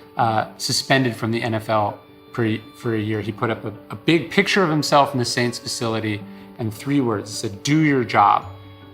suspended from the NFL for a year, he put up a big picture of himself in the Saints facility and 3 words. It said, do your job.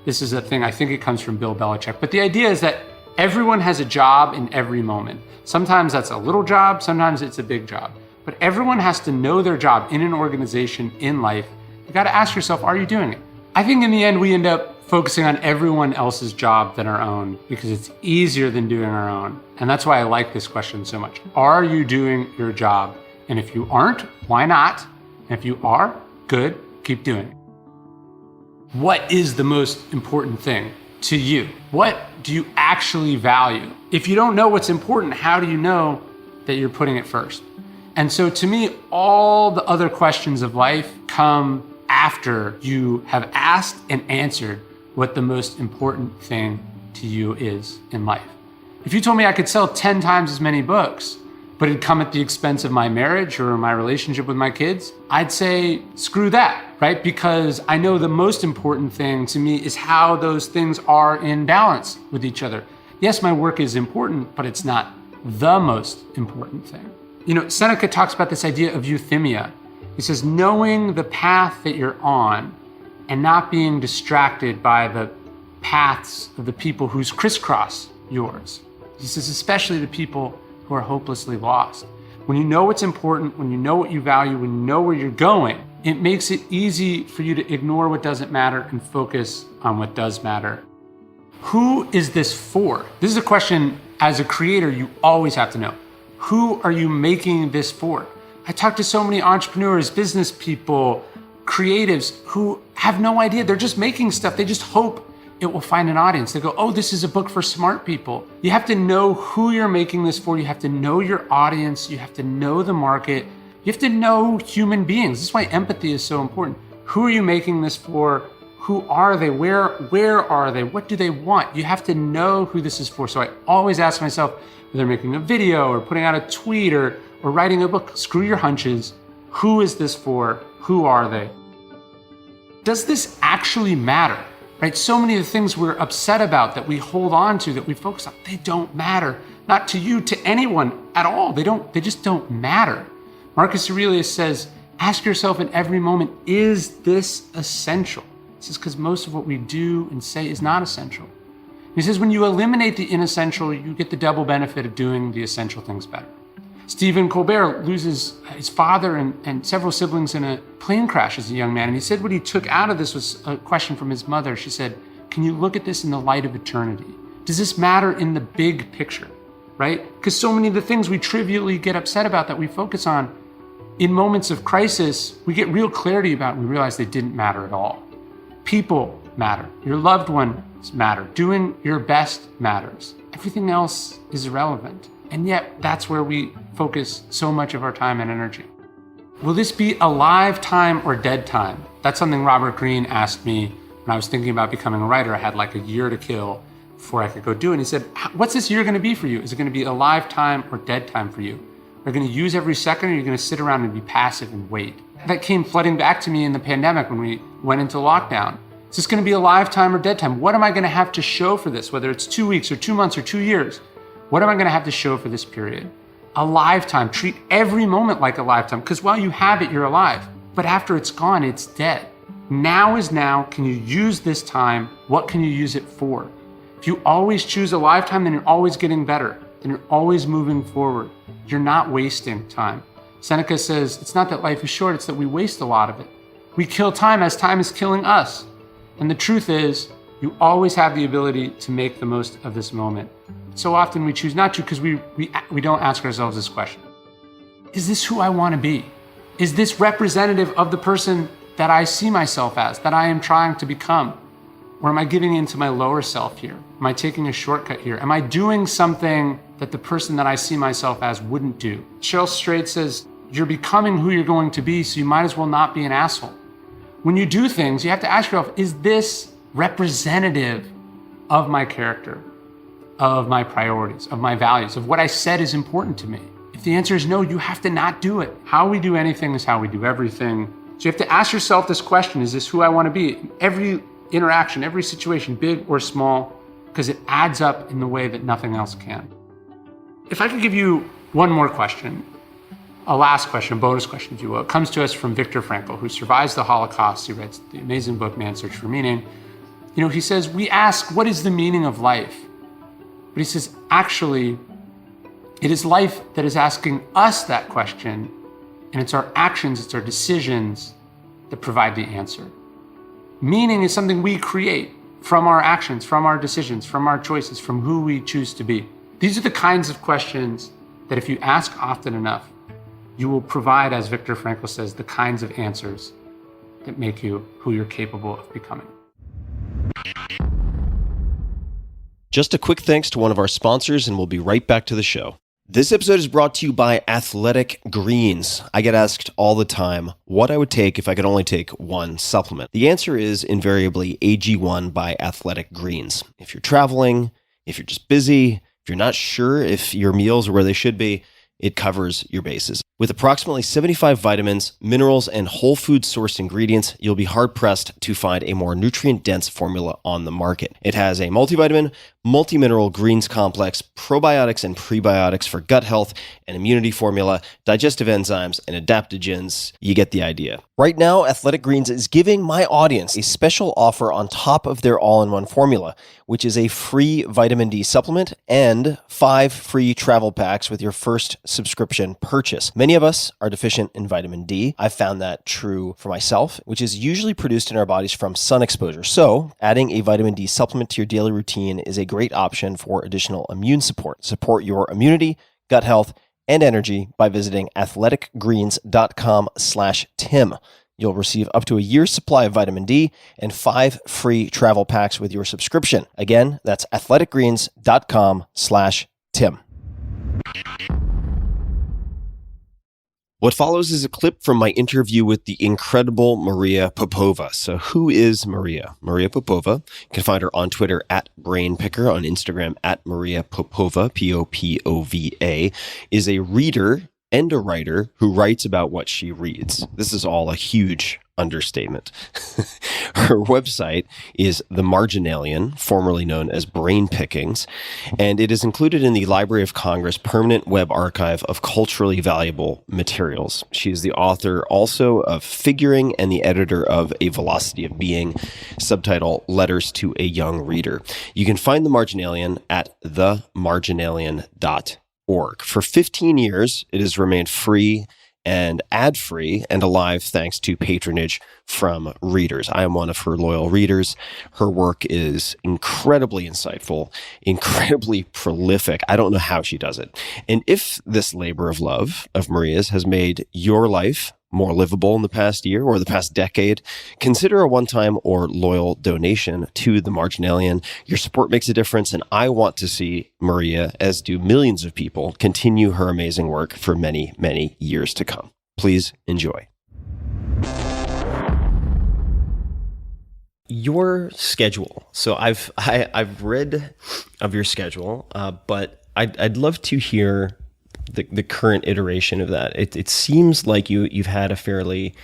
This is a thing, I think it comes from Bill Belichick. But the idea is that everyone has a job in every moment. Sometimes that's a little job, sometimes it's a big job. But everyone has to know their job in an organization, in life. You gotta ask yourself, are you doing it? I think in the end, we end up focusing on everyone else's job than our own because it's easier than doing our own. And that's why I like this question so much. Are you doing your job? And if you aren't, why not? And if you are, good, keep doing it. What is the most important thing to you? What do you actually value? If you don't know what's important, how do you know that you're putting it first? And so to me, all the other questions of life come after you have asked and answered what the most important thing to you is in life. If you told me I could sell 10 times as many books, but it'd come at the expense of my marriage or my relationship with my kids, I'd say, screw that, right? Because I know the most important thing to me is how those things are in balance with each other. Yes, my work is important, but it's not the most important thing. You know, Seneca talks about this idea of euthymia. He says, knowing the path that you're on and not being distracted by the paths of the people whose crisscross yours. He says, especially the people who are hopelessly lost. When you know what's important, when you know what you value, when you know where you're going, it makes it easy for you to ignore what doesn't matter and focus on what does matter. Who is this for? This is a question as a creator you always have to know. Who are you making this for? I talk to so many entrepreneurs, business people, creatives who have no idea. They're just making stuff. They just hope it will find an audience. They go, oh, this is a book for smart people. You have to know who you're making this for. You have to know your audience. You have to know the market. You have to know human beings. This is why empathy is so important. Who are you making this for? Who are they? Where are they? What do they want? You have to know who this is for. So I always ask myself, whether they're making a video or putting out a tweet or writing a book, screw your hunches. Who is this for? Who are they? Does this actually matter? Right? So many of the things we're upset about that we hold on to, that we focus on, they don't matter. Not to you, to anyone at all. They just don't matter. Marcus Aurelius says, ask yourself in every moment, is this essential? This is because most of what we do and say is not essential. He says, when you eliminate the inessential, you get the double benefit of doing the essential things better. Stephen Colbert loses his father and several siblings in a plane crash as a young man. And he said what he took out of this was a question from his mother. She said, can you look at this in the light of eternity? Does this matter in the big picture, right? Because so many of the things we trivially get upset about that we focus on, in moments of crisis, we get real clarity about and we realize they didn't matter at all. People matter. Your loved ones matter. Doing your best matters. Everything else is irrelevant. And yet, that's where we focus so much of our time and energy. Will this be a live time or dead time? That's something Robert Greene asked me when I was thinking about becoming a writer. I had like a year to kill before I could go do it. And he said, what's this year going to be for you? Is it going to be a live time or dead time for you? Are you going to use every second, or are you going to sit around and be passive and wait? That came flooding back to me in the pandemic when we went into lockdown. Is this going to be a lifetime or dead time? What am I going to have to show for this? Whether it's 2 weeks or 2 months or 2 years, what am I going to have to show for this period? A lifetime. Treat every moment like a lifetime, because while you have it, you're alive. But after it's gone, it's dead. Now is now. Can you use this time? What can you use it for? If you always choose a lifetime, then you're always getting better. Then you're always moving forward. You're not wasting time. Seneca says, it's not that life is short, it's that we waste a lot of it. We kill time as time is killing us. And the truth is, you always have the ability to make the most of this moment. So often we choose not to because we don't ask ourselves this question. Is this who I want to be? Is this representative of the person that I see myself as, that I am trying to become? Or am I giving into my lower self here? Am I taking a shortcut here? Am I doing something that the person that I see myself as wouldn't do? Cheryl Strayed says, you're becoming who you're going to be, so you might as well not be an asshole. When you do things, you have to ask yourself, is this representative of my character, of my priorities, of my values, of what I said is important to me? If the answer is no, you have to not do it. How we do anything is how we do everything. So you have to ask yourself this question, is this who I want to be? Every interaction, every situation, big or small, because it adds up in the way that nothing else can. If I could give you one more question, a last question, a bonus question, if you will. It comes to us from Viktor Frankl, who survives the Holocaust. He writes the amazing book, Man's Search for Meaning. He says, we ask, what is the meaning of life? But he says, actually, it is life that is asking us that question, and it's our actions, it's our decisions that provide the answer. Meaning is something we create from our actions, from our decisions, from our choices, from who we choose to be. These are the kinds of questions that if you ask often enough, you will provide, as Viktor Frankl says, the kinds of answers that make you who you're capable of becoming. Just a quick thanks to one of our sponsors, and we'll be right back to the show. This episode is brought to you by Athletic Greens. I get asked all the time what I would take if I could only take one supplement. The answer is invariably AG1 by Athletic Greens. If you're traveling, if you're just busy, if you're not sure if your meals are where they should be, it covers your bases. With approximately 75 vitamins, minerals, and whole food sourced ingredients, you'll be hard-pressed to find a more nutrient-dense formula on the market. It has a multivitamin, multi-mineral greens complex, probiotics and prebiotics for gut health, an immunity formula, digestive enzymes, and adaptogens. You get the idea. Right now, Athletic Greens is giving my audience a special offer on top of their all-in-one formula, which is a free vitamin D supplement and 5 free travel packs with your first subscription purchase. Many of us are deficient in vitamin D. I've found that true for myself, which is usually produced in our bodies from sun exposure. So adding a vitamin D supplement to your daily routine is a great option for additional immune support. Support your immunity, gut health, and energy by visiting athleticgreens.com/Tim. You'll receive up to a year's supply of vitamin D and 5 free travel packs with your subscription. Again, that's athleticgreens.com/Tim. What follows is a clip from my interview with the incredible Maria Popova. So who is Maria? Maria Popova. You can find her on Twitter at BrainPicker, on Instagram at Maria Popova, Popova, is a reader and a writer who writes about what she reads. This is all a huge understatement. Her website is The Marginalian, formerly known as Brain Pickings, and it is included in the Library of Congress Permanent Web Archive of Culturally Valuable Materials. She is the author also of Figuring and the editor of A Velocity of Being, subtitle Letters to a Young Reader. You can find The Marginalian at themarginalian.org. For 15 years, it has remained free and ad-free and alive thanks to patronage from readers. I am one of her loyal readers. Her work is incredibly insightful, incredibly prolific. I don't know how she does it. And if this labor of love of Maria's has made your life more livable in the past year or the past decade, consider a one-time or loyal donation to The Marginalian. Your support makes a difference, and I want to see Maria, as do millions of people, continue her amazing work for many, many years to come. Please enjoy. Your schedule. So I've read of your schedule, but I'd love to hear the current iteration of that. It seems like you've had a fairly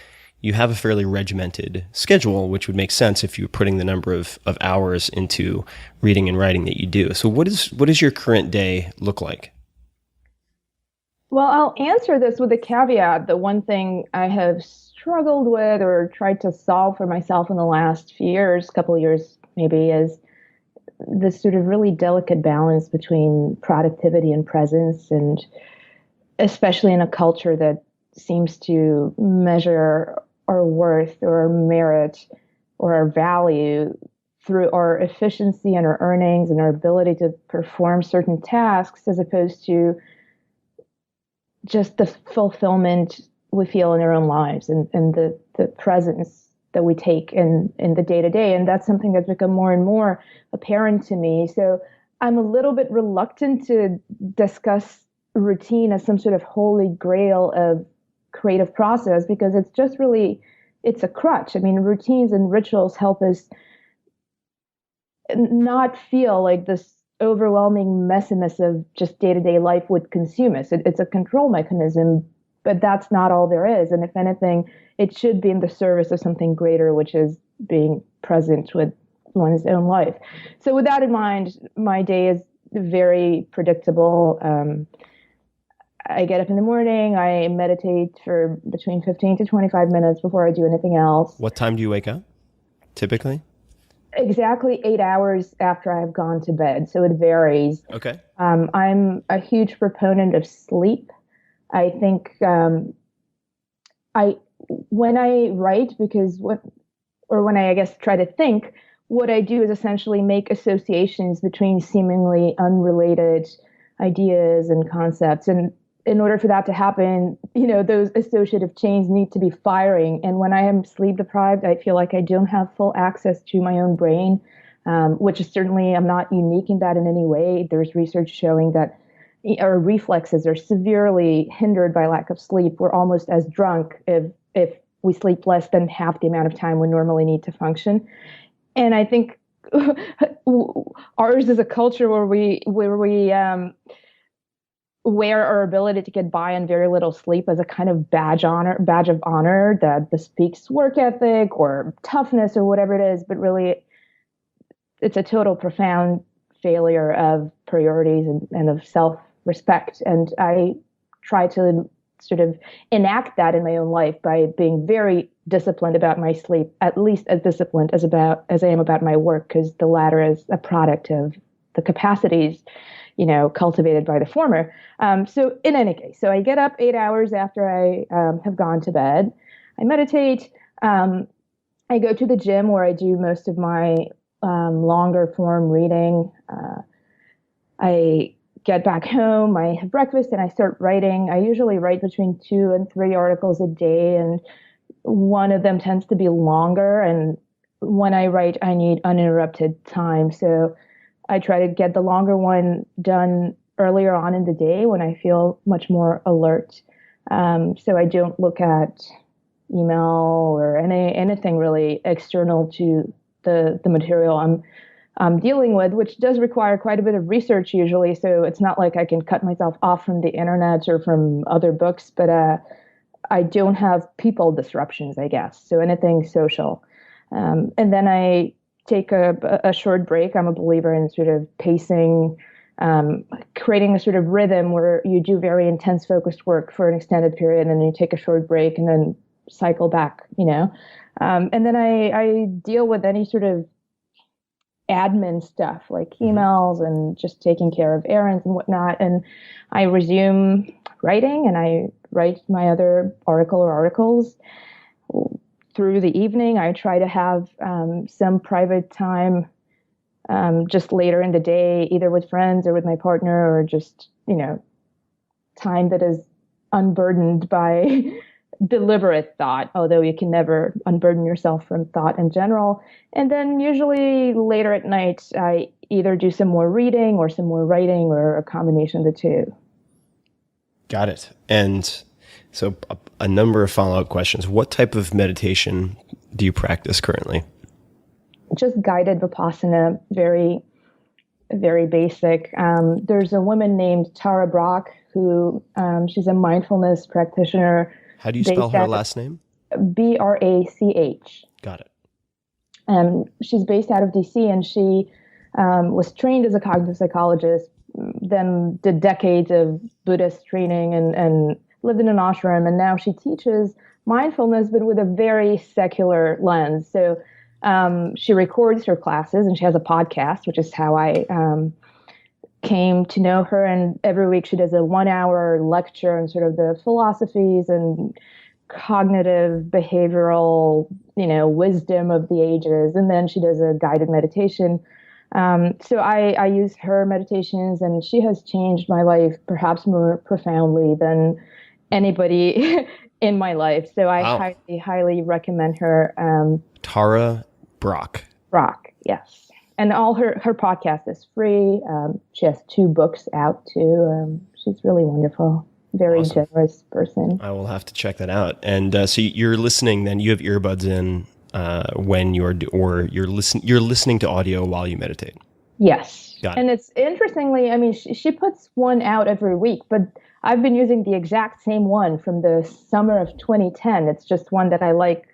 you have a fairly regimented schedule, which would make sense if you were putting the number of hours into reading and writing that you do. So what does your current day look like? Well, I'll answer this with a caveat. The one thing I have struggled with or tried to solve for myself in the last few years, couple of years maybe, is this sort of really delicate balance between productivity and presence, and especially in a culture that seems to measure our worth or our merit or our value through our efficiency and our earnings and our ability to perform certain tasks, as opposed to just the fulfillment we feel in our own lives and the presence that we take in the day-to-day. And that's something that's become more and more apparent to me. So I'm a little bit reluctant to discuss routine as some sort of holy grail of creative process, because it's just really, it's a crutch. I mean, routines and rituals help us not feel like this overwhelming messiness of just day-to-day life would consume us. It's a control mechanism, but that's not all there is. And if anything, it should be in the service of something greater, which is being present with one's own life. So with that in mind, my day is very predictable. I get up in the morning, I meditate for between 15 to 25 minutes before I do anything else. What time do you wake up, typically? Exactly 8 hours after I've gone to bed, so it varies. Okay. I'm a huge proponent of sleep. I think when I write, when I guess try to think, what I do is essentially make associations between seemingly unrelated ideas and concepts. And in order for that to happen, those associative chains need to be firing. And when I am sleep deprived, I feel like I don't have full access to my own brain, which is certainly, I'm not unique in that in any way. There's research showing that our reflexes are severely hindered by lack of sleep. We're almost as drunk if we sleep less than half the amount of time we normally need to function. And I think ours is a culture where we wear our ability to get by on very little sleep as a kind of badge of honor that bespeaks work ethic or toughness or whatever it is. But really, it's a total profound failure of priorities and of self-respect. And I try to sort of enact that in my own life by being very disciplined about my sleep, at least as disciplined as I am about my work, because the latter is a product of the capacities, cultivated by the former. So in any case, so I get up 8 hours after I have gone to bed. I meditate. I go to the gym where I do most of my longer form reading. I get back home, I have breakfast, and I start writing. I usually write between 2 and 3 articles a day, and one of them tends to be longer. And when I write, I need uninterrupted time. So I try to get the longer one done earlier on in the day when I feel much more alert. So I don't look at email or anything really external to the material I'm dealing with, which does require quite a bit of research usually. So it's not like I can cut myself off from the internet or from other books, but I don't have people disruptions, I guess. So anything social. And then I take a short break. I'm a believer in sort of pacing, creating a sort of rhythm where you do very intense focused work for an extended period, and then you take a short break and then cycle back, and then I deal with any sort of admin stuff like emails and just taking care of errands and whatnot. And I resume writing, and I write my other article or articles through the evening. I try to have some private time just later in the day, either with friends or with my partner, or just, time that is unburdened by deliberate thought, although you can never unburden yourself from thought in general. And then usually later at night, I either do some more reading or some more writing, or a combination of the two. Got it. And so a number of follow-up questions. What type of meditation do you practice currently? Just guided Vipassana, very, very basic. There's a woman named Tara Brach who she's a mindfulness practitioner. How do you spell her last name? Brach. Got it. She's based out of DC, and she was trained as a cognitive psychologist, then did decades of Buddhist training and lived in an ashram, and now she teaches mindfulness, but with a very secular lens. So she records her classes, and she has a podcast, which is how I came to know her. And every week she does a 1-hour lecture on sort of the philosophies and cognitive behavioral, wisdom of the ages. And then she does a guided meditation. So I use her meditations, and she has changed my life perhaps more profoundly than anybody in my life. So I highly, highly recommend her. Tara Brach. Brach, yes. And all her podcast is free. She has 2 books out too. She's really wonderful. Very Awesome. generous person. I will have to check that out. And so you're listening, then you have earbuds in when you're listening to audio while you meditate. Yes. Got it. And it's interestingly, I mean, she puts one out every week, but I've been using the exact same one from the summer of 2010. It's just one that I like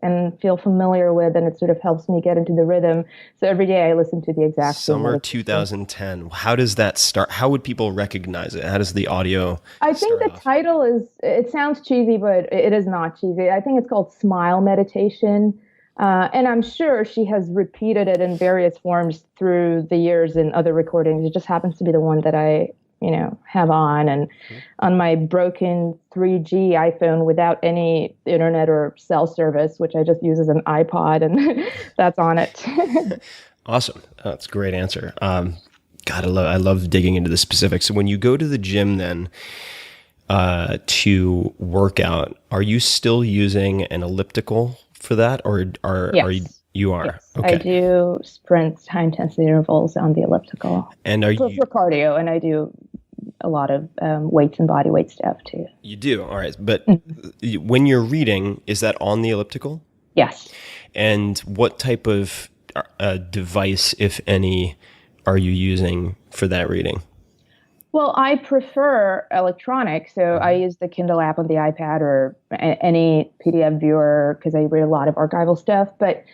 and feel familiar with, and it sort of helps me get into the rhythm. So every day I listen to the exact Summer 2010. How does that start? How would people recognize it? How does the audio I think the off? title it sounds cheesy, but it is not cheesy. I think it's called Smile Meditation. And I'm sure she has repeated it in various forms through the years in other recordings. It just happens to be the one that I, have on. And on my broken 3G iPhone without any internet or cell service, which I just use as an iPod, and that's on it. Awesome. That's a great answer. God, I love digging into the specifics. So when you go to the gym then to work out, are you still using an elliptical for that, or Yes. you are? Yes. Okay. I do sprints, high intensity intervals on the elliptical. And for cardio, and I do a lot of weights and body weight stuff too. You do? All right. But when you're reading, is that on the elliptical? Yes. And what type of device, if any, are you using for that reading? Well, I prefer electronic, so I use the Kindle app on the iPad or any PDF viewer because I read a lot of archival stuff. But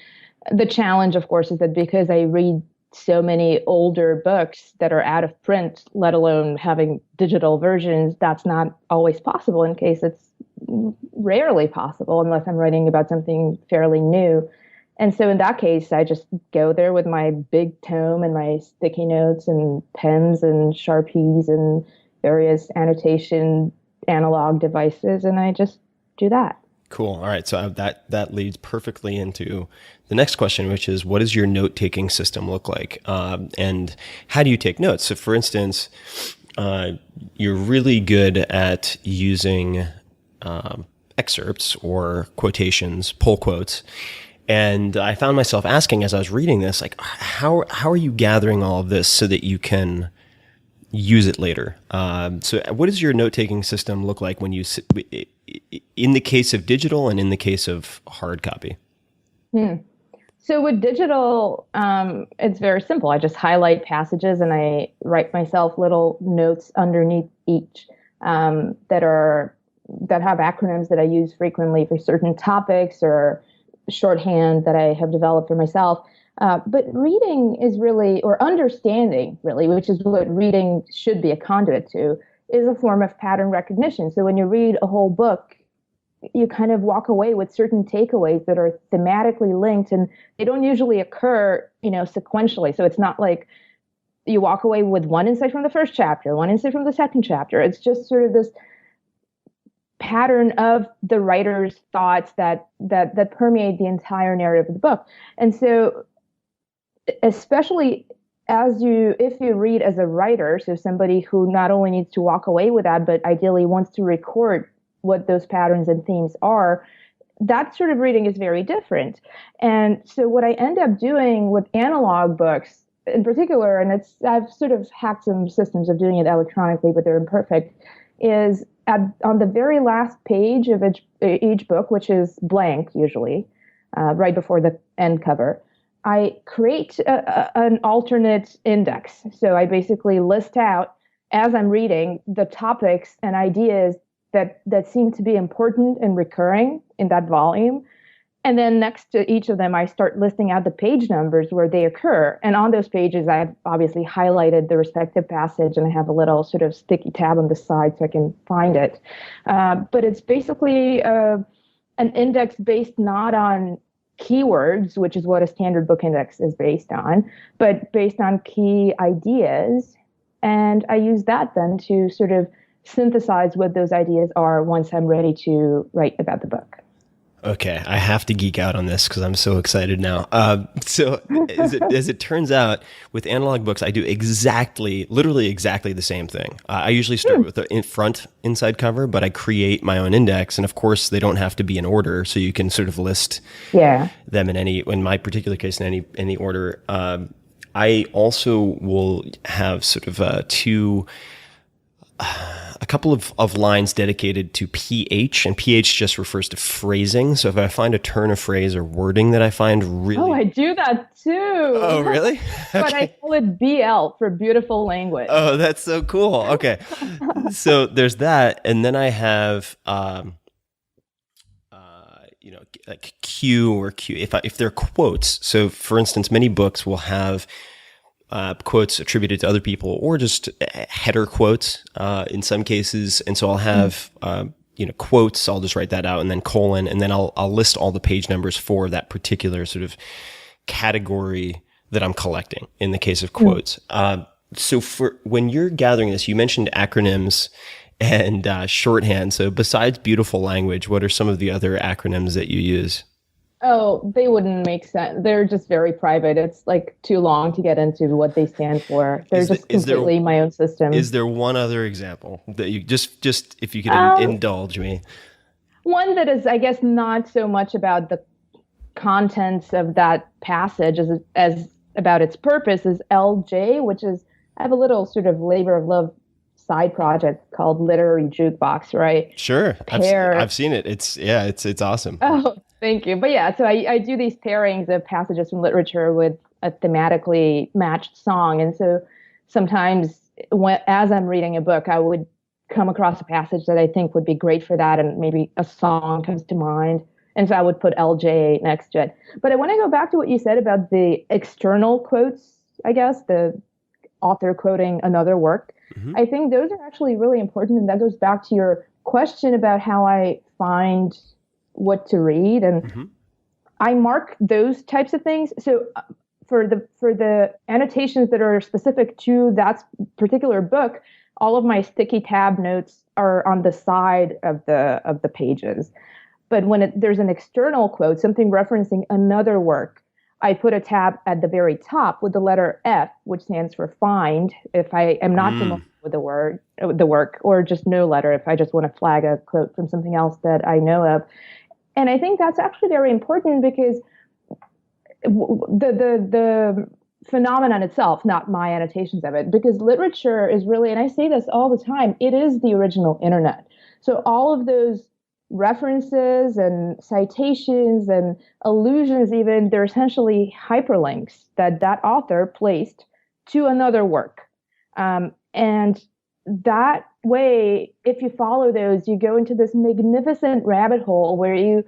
the challenge, of course, is that because I read so many older books that are out of print, let alone having digital versions, that's not always possible. In case it's rarely possible unless I'm writing about something fairly new. And so in that case, I just go there with my big tome and my sticky notes and pens and Sharpies and various annotation analog devices, and I just do that. Cool. All right. So that leads perfectly into the next question, which is, what does your note-taking system look like? And how do you take notes? So for instance, you're really good at using excerpts or quotations, pull quotes. And I found myself asking as I was reading this, like, how are you gathering all of this so that you can use it later? So what does your note-taking system look like when you sit, in the case of digital and in the case of hard copy? So with digital, it's very simple. I just highlight passages and I write myself little notes underneath each that have acronyms that I use frequently for certain topics or shorthand that I have developed for myself. But reading is really, or understanding really, which is what reading should be a conduit to, is a form of pattern recognition. So when you read a whole book, you kind of walk away with certain takeaways that are thematically linked, and they don't usually occur, sequentially. So it's not like you walk away with one insight from the first chapter, one insight from the second chapter. It's just sort of this pattern of the writer's thoughts that permeate the entire narrative of the book. And so especially if you read as a writer, so somebody who not only needs to walk away with that, but ideally wants to record what those patterns and themes are, that sort of reading is very different. And so what I end up doing with analog books in particular, and I've sort of hacked some systems of doing it electronically, but they're imperfect, is on the very last page of each book, which is blank usually, right before the end cover, I create an alternate index. So I basically list out, as I'm reading, the topics and ideas that seem to be important and recurring in that volume. And then next to each of them, I start listing out the page numbers where they occur. And on those pages, I've obviously highlighted the respective passage, and I have a little sort of sticky tab on the side so I can find it. But it's basically an index based not on keywords, which is what a standard book index is based on, but based on key ideas. And I use that then to sort of synthesize what those ideas are once I'm ready to write about the book. Okay, I have to geek out on this because I'm so excited now. So as it turns out, with analog books, I do literally exactly the same thing. I usually start with the inside cover, but I create my own index. And of course, they don't have to be in order, so you can sort of list them in my particular case, in any order. I also will have sort of a couple of lines dedicated to PH, and PH just refers to phrasing. So if I find a turn of phrase or wording that I find really... Oh, I do that too. Oh, really? But I call it BL for beautiful language. Oh, that's so cool. Okay. So there's that. And then I have, like Q or Q, if they're quotes. So for instance, many books will have quotes attributed to other people, or just header quotes in some cases. And so I'll have quotes. I'll just write that out, and then colon, and then I'll list all the page numbers for that particular sort of category that I'm collecting. In the case of quotes, so for when you're gathering this, you mentioned acronyms and shorthand. So besides beautiful language, what are some of the other acronyms that you use? Oh, they wouldn't make sense. They're just very private. It's like too long to get into what they stand for. They're just completely my own system. Is there one other example that you just if you could indulge me? One that is, I guess, not so much about the contents of that passage as about its purpose is LJ, which is, I have a little sort of labor of love side project called Literary Jukebox, right? Sure. I've seen it. It's awesome. Oh, thank you. But yeah, so I do these pairings of passages from literature with a thematically matched song. And so sometimes as I'm reading a book, I would come across a passage that I think would be great for that, and maybe a song comes to mind. And so I would put LJ next to it. But I want to go back to what you said about the external quotes, I guess, the author quoting another work. Mm-hmm. I think those are actually really important. And that goes back to your question about how I find what to read. And I mark those types of things. So for the annotations that are specific to that particular book, all of my sticky tab notes are on the side of the pages. But when there's an external quote, something referencing another work, I put a tab at the very top with the letter F, which stands for find, if I am not familiar with the work, or just no letter if I just want to flag a quote from something else that I know of. And I think that's actually very important because the phenomenon itself, not my annotations of it, because literature is really, and I say this all the time, it is the original internet. So all of those references and citations and allusions, even, they're essentially hyperlinks that author placed to another work. And that way, if you follow those, you go into this magnificent rabbit hole where you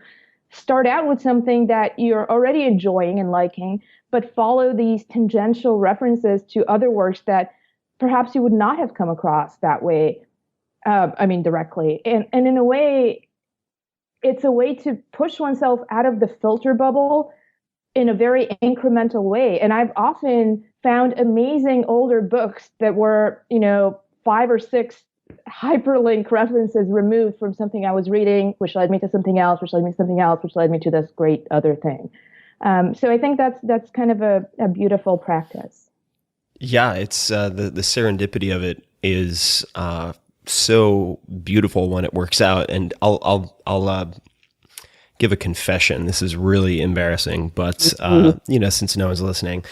start out with something that you're already enjoying and liking, but follow these tangential references to other works that perhaps you would not have come across that way, directly. And in a way, it's a way to push oneself out of the filter bubble in a very incremental way. And I've often found amazing older books that were, 5 or 6 hyperlink references removed from something I was reading, which led me to something else, which led me to something else, which led me to this great other thing. So I think that's kind of a beautiful practice. Yeah, it's the serendipity of it is so beautiful when it works out. And I'll give a confession. This is really embarrassing, but since no one's listening,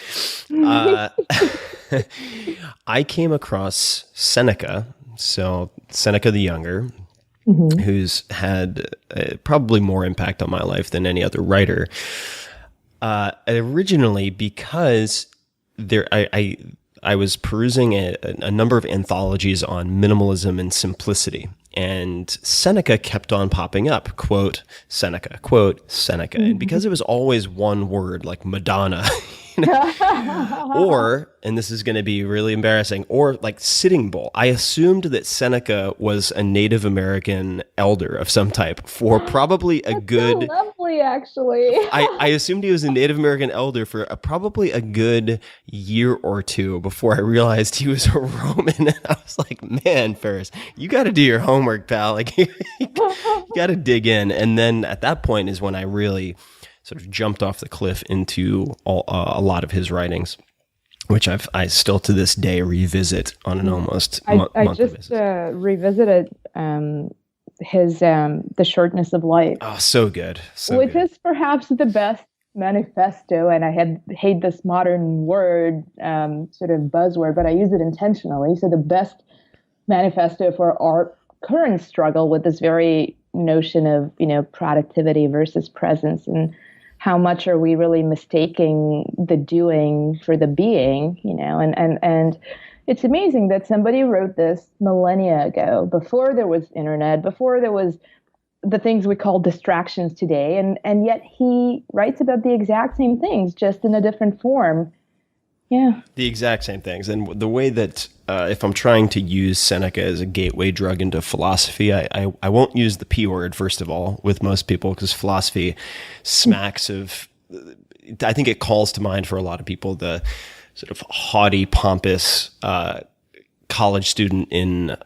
I came across Seneca. So Seneca the Younger, who's had probably more impact on my life than any other writer. Originally, because I was perusing a number of anthologies on minimalism and simplicity, and Seneca kept on popping up. Quote Seneca, quote Seneca. And because it was always one word, like Madonna, or, and this is going to be really embarrassing, or like Sitting Bull. I assumed that Seneca was a Native American elder of some type for probably a good... So lovely, actually. I assumed he was a Native American elder for probably a good year or two before I realized he was a Roman. And I was like, man, Ferris, you got to do your homework, pal. Like, you got to dig in. And then at that point is when I really sort of jumped off the cliff into a lot of his writings, which I still to this day revisit on an almost monthly basis. I just revisited his The Shortness of Life. Oh, so good. Which is perhaps the best manifesto, and I hate this modern word, sort of buzzword, but I use it intentionally. So the best manifesto for our current struggle with this very notion of, productivity versus presence, and how much are we really mistaking the doing for the being, and it's amazing that somebody wrote this millennia ago, before there was internet, before there was the things we call distractions today, and yet he writes about the exact same things, just in a different form. Yeah. The exact same things. And the way that, if I'm trying to use Seneca as a gateway drug into philosophy, I won't use the P word, first of all, with most people, because philosophy smacks of, I think it calls to mind for a lot of people the sort of haughty, pompous college student in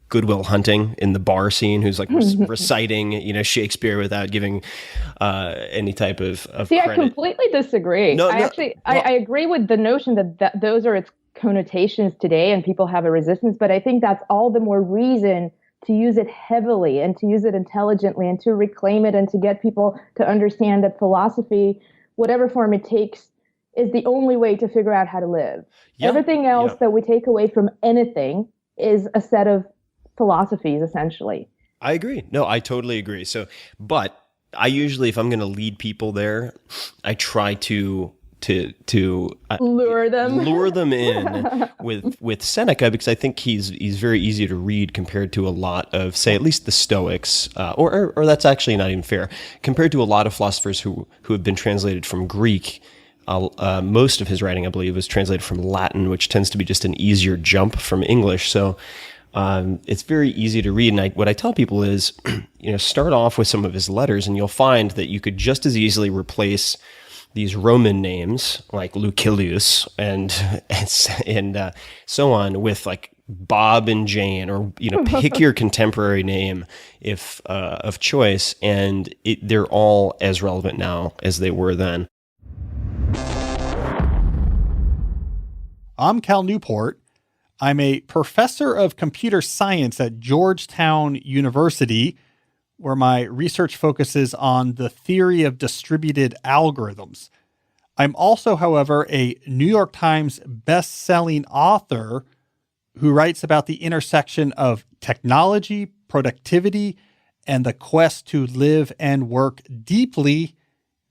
Goodwill Hunting in the bar scene who's like reciting, Shakespeare without giving any type of See, credit. I completely disagree. I agree with the notion that those are its connotations today and people have a resistance, but I think that's all the more reason to use it heavily and to use it intelligently and to reclaim it and to get people to understand that philosophy, whatever form it takes, is the only way to figure out how to live. Yeah. Everything else that we take away from anything is a set of philosophies, essentially. I agree. No, I totally agree. So, but I usually, if I'm going to lead people there, I try to lure them in with Seneca, because I think he's very easy to read compared to a lot of, say, at least the Stoics, or that's actually not even fair, compared to a lot of philosophers who have been translated from Greek. Most of his writing, I believe, was translated from Latin, which tends to be just an easier jump from English. So it's very easy to read. And what I tell people is, start off with some of his letters, and you'll find that you could just as easily replace these Roman names like Lucilius and so on with like Bob and Jane, or pick your contemporary name if of choice, and they're all as relevant now as they were then. I'm Cal Newport. I'm a professor of computer science at Georgetown University, where my research focuses on the theory of distributed algorithms. I'm also, however, a New York Times best-selling author who writes about the intersection of technology, productivity, and the quest to live and work deeply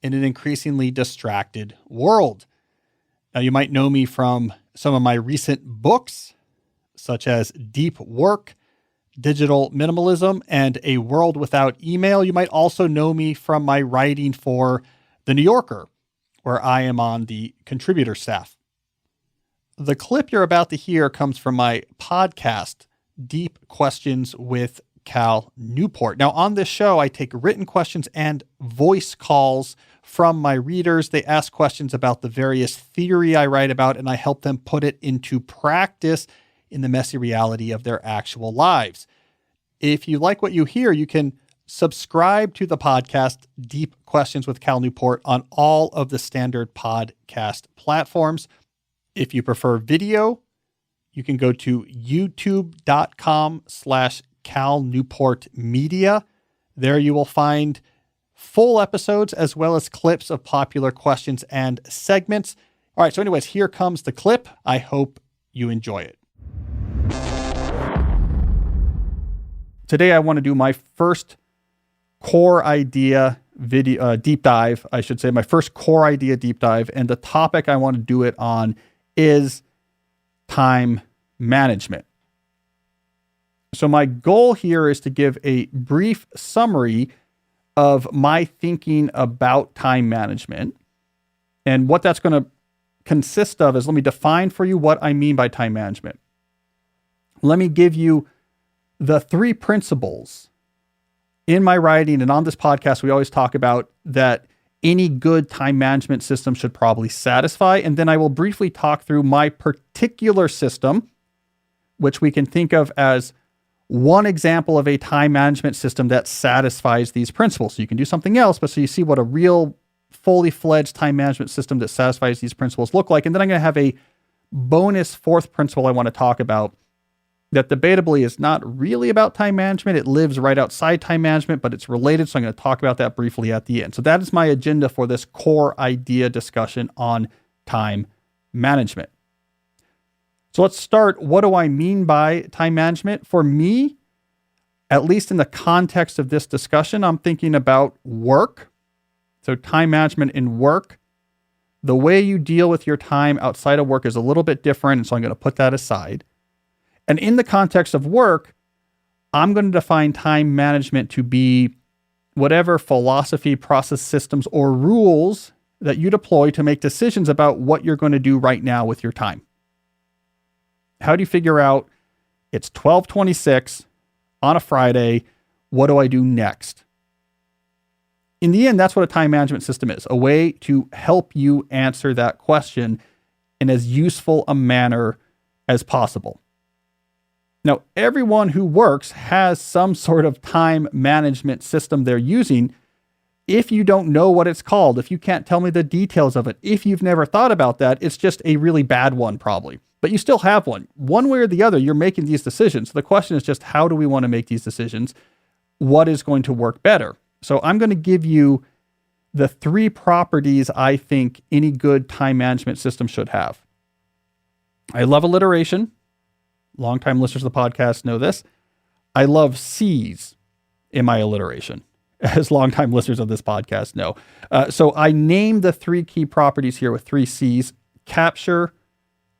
in an increasingly distracted world. Now, you might know me from some of my recent books, such as Deep Work, Digital Minimalism, and A World Without Email. You might also know me from my writing for The New Yorker, where I am on the contributor staff. The clip you're about to hear comes from my podcast, Deep Questions with Cal Newport. Now, on this show, I take written questions and voice calls from my readers. They ask questions about the various theory I write about, and I help them put it into practice in the messy reality of their actual lives. If you like what you hear, you can subscribe to the podcast Deep Questions with Cal Newport on all of the standard podcast platforms. If you prefer video, you can go to youtube.com/Cal Newport Media. There you will find full episodes as well as clips of popular questions and segments. All right, so anyways, here comes the clip. I hope you enjoy it. Today, I want to do my first core idea video deep dive, I should say, my first core idea deep dive. And the topic I want to do it on is time management. So my goal here is to give a brief summary of my thinking about time management. And what that's going to consist of is, let me define for you what I mean by time management. Let me give you the 3 principles. In my writing and on this podcast, we always talk about that any good time management system should probably satisfy. And then I will briefly talk through my particular system, which we can think of as one example of a time management system that satisfies these principles. So you can do something else, but so you see what a real fully fledged time management system that satisfies these principles look like. And then I'm going to have a bonus 4th principle I want to talk about that debatably is not really about time management. It lives right outside time management, but it's related. So I'm going to talk about that briefly at the end. So that is my agenda for this core idea discussion on time management. So let's start. What do I mean by time management? For me, at least in the context of this discussion, I'm thinking about work. So time management in work. The way you deal with your time outside of work is a little bit different. And so I'm going to put that aside. And in the context of work, I'm going to define time management to be whatever philosophy, process, systems, or rules that you deploy to make decisions about what you're going to do right now with your time. How do you figure out it's 12:26 on a Friday? What do I do next? In the end, that's what a time management system is, a way to help you answer that question in as useful a manner as possible. Now, everyone who works has some sort of time management system they're using. If you don't know what it's called, if you can't tell me the details of it, if you've never thought about that, it's just a really bad one probably. But you still have one. One way or the other, you're making these decisions. So the question is just, how do we want to make these decisions? What is going to work better? So I'm going to give you the 3 properties I think any good time management system should have. I love alliteration. Longtime listeners of the podcast know this. I love C's in my alliteration, as longtime listeners of this podcast know. So I named the 3 key properties here with 3 C's: capture,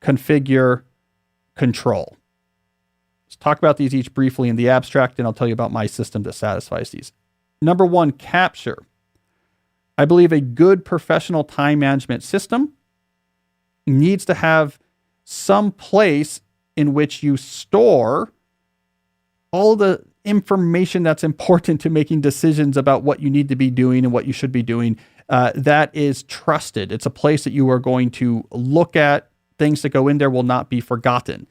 configure, control. Let's talk about these each briefly in the abstract, and I'll tell you about my system that satisfies these. Number 1, capture. I believe a good professional time management system needs to have some place in which you store all the information that's important to making decisions about what you need to be doing and what you should be doing. That is trusted. It's a place that you are going to look at. Things that go in there will not be forgotten.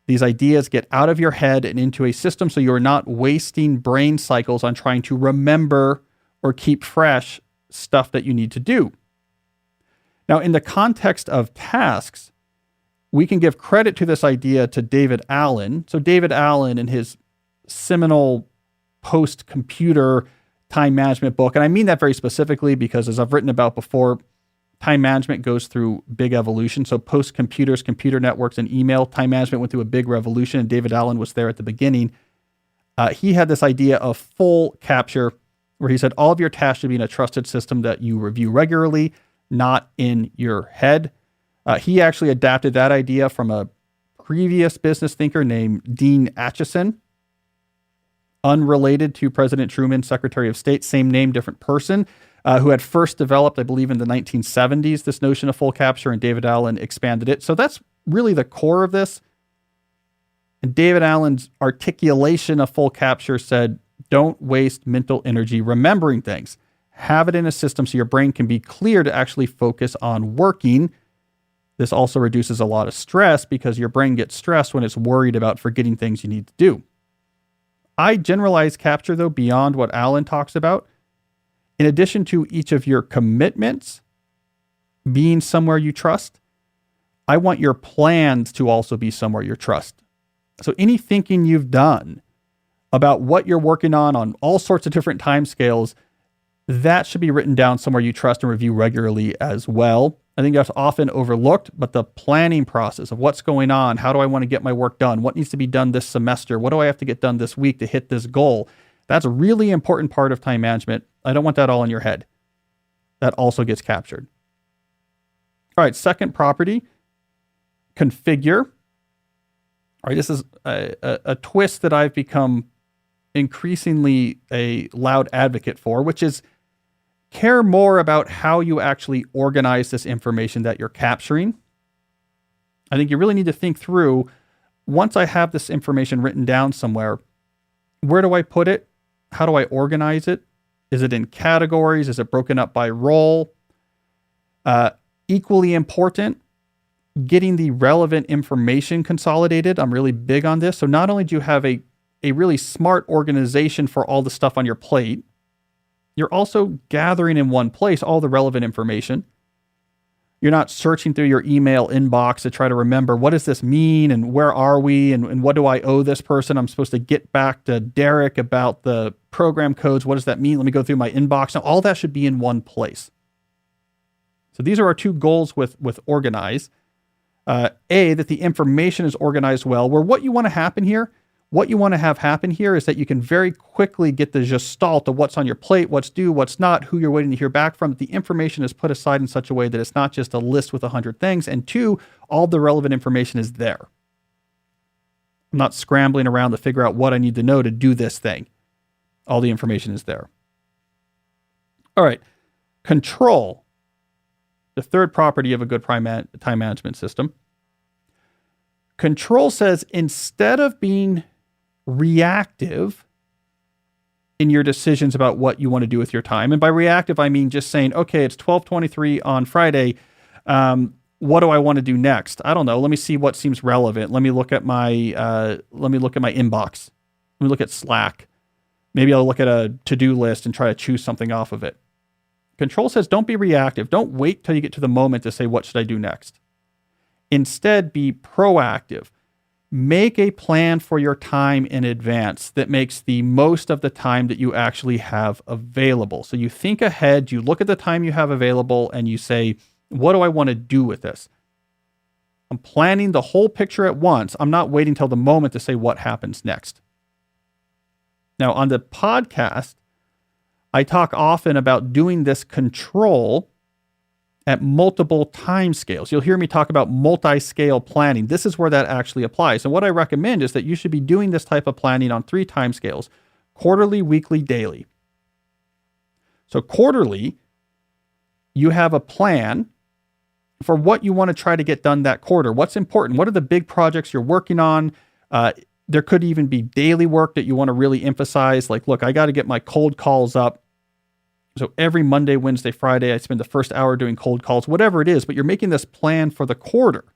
These ideas get out of your head and into a system, so you're not wasting brain cycles on trying to remember or keep fresh stuff that you need to do. Now, in the context of tasks, we can give credit to this idea to David Allen. So David Allen, in his seminal post-computer time management book, and I mean that very specifically because, as I've written about before, time management goes through big evolution. So post-computers, computer networks, and email, time management went through a big revolution, and David Allen was there at the beginning. He had this idea of full capture, where he said all of your tasks should be in a trusted system that you review regularly, not in your head. He actually adapted that idea from a previous business thinker named Dean Acheson, unrelated to President Truman, Secretary of State, same name, different person, who had first developed, I believe, in the 1970s, this notion of full capture, and David Allen expanded it. So that's really the core of this. And David Allen's articulation of full capture said, don't waste mental energy remembering things. Have it in a system so your brain can be clear to actually focus on working. This also reduces a lot of stress because your brain gets stressed when it's worried about forgetting things you need to do. I generalize capture, though, beyond what Allen talks about. In addition to each of your commitments being somewhere you trust, I want your plans to also be somewhere you trust. So any thinking you've done about what you're working on all sorts of different timescales, that should be written down somewhere you trust and review regularly as well. I think that's often overlooked, but the planning process of what's going on, how do I want to get my work done, what needs to be done this semester, what do I have to get done this week to hit this goal, That's a really important part of time management. I don't want that all in your head. That also gets captured. All right, second property, configure. All right, this is a twist that I've become increasingly a loud advocate for, which is care more about how you actually organize this information that you're capturing. I think you really need to think through, once I have this information written down somewhere, where do I put it? How do I organize it? Is it in categories? Is it broken up by role? Equally important, getting the relevant information consolidated. I'm really big on this. So not only do you have a really smart organization for all the stuff on your plate, you're also gathering in one place all the relevant information. You're not searching through your email inbox to try to remember, what does this mean and where are we and what do I owe this person? I'm supposed to get back to Derek about the program codes. What does that mean? Let me go through my inbox. Now, all that should be in one place. So these are our two goals with organize. That the information is organized well, where what you want to happen here, what you want to have happen here is that you can very quickly get the gestalt of what's on your plate, what's due, what's not, who you're waiting to hear back from. The information is put aside in such a way that it's not just a list with 100 things. And two, all the relevant information is there. I'm not scrambling around to figure out what I need to know to do this thing. All the information is there. All right. Control. The third property of a good time management system. Control says, instead of being reactive in your decisions about what you want to do with your time, and by reactive, I mean just saying, okay, it's 12:23 on Friday. What do I want to do next? I don't know. Let me see what seems relevant. Let me look at my inbox. Let me look at Slack. Maybe I'll look at a to-do list and try to choose something off of it. Control says, don't be reactive. Don't wait till you get to the moment to say, what should I do next? Instead, be proactive. Make a plan for your time in advance that makes the most of the time that you actually have available. So you think ahead, you look at the time you have available, and you say, what do I want to do with this? I'm planning the whole picture at once. I'm not waiting till the moment to say what happens next. Now, on the podcast, I talk often about doing this control at multiple time scales. You'll hear me talk about multi-scale planning. This is where that actually applies. And what I recommend is that you should be doing this type of planning on 3 time scales: quarterly, weekly, daily. So quarterly, you have a plan for what you want to try to get done that quarter. What's important? What are the big projects you're working on? There could even be daily work that you want to really emphasize. Like, look, I got to get my cold calls up. So every Monday, Wednesday, Friday, I spend the first hour doing cold calls, whatever it is, but you're making this plan for the quarter.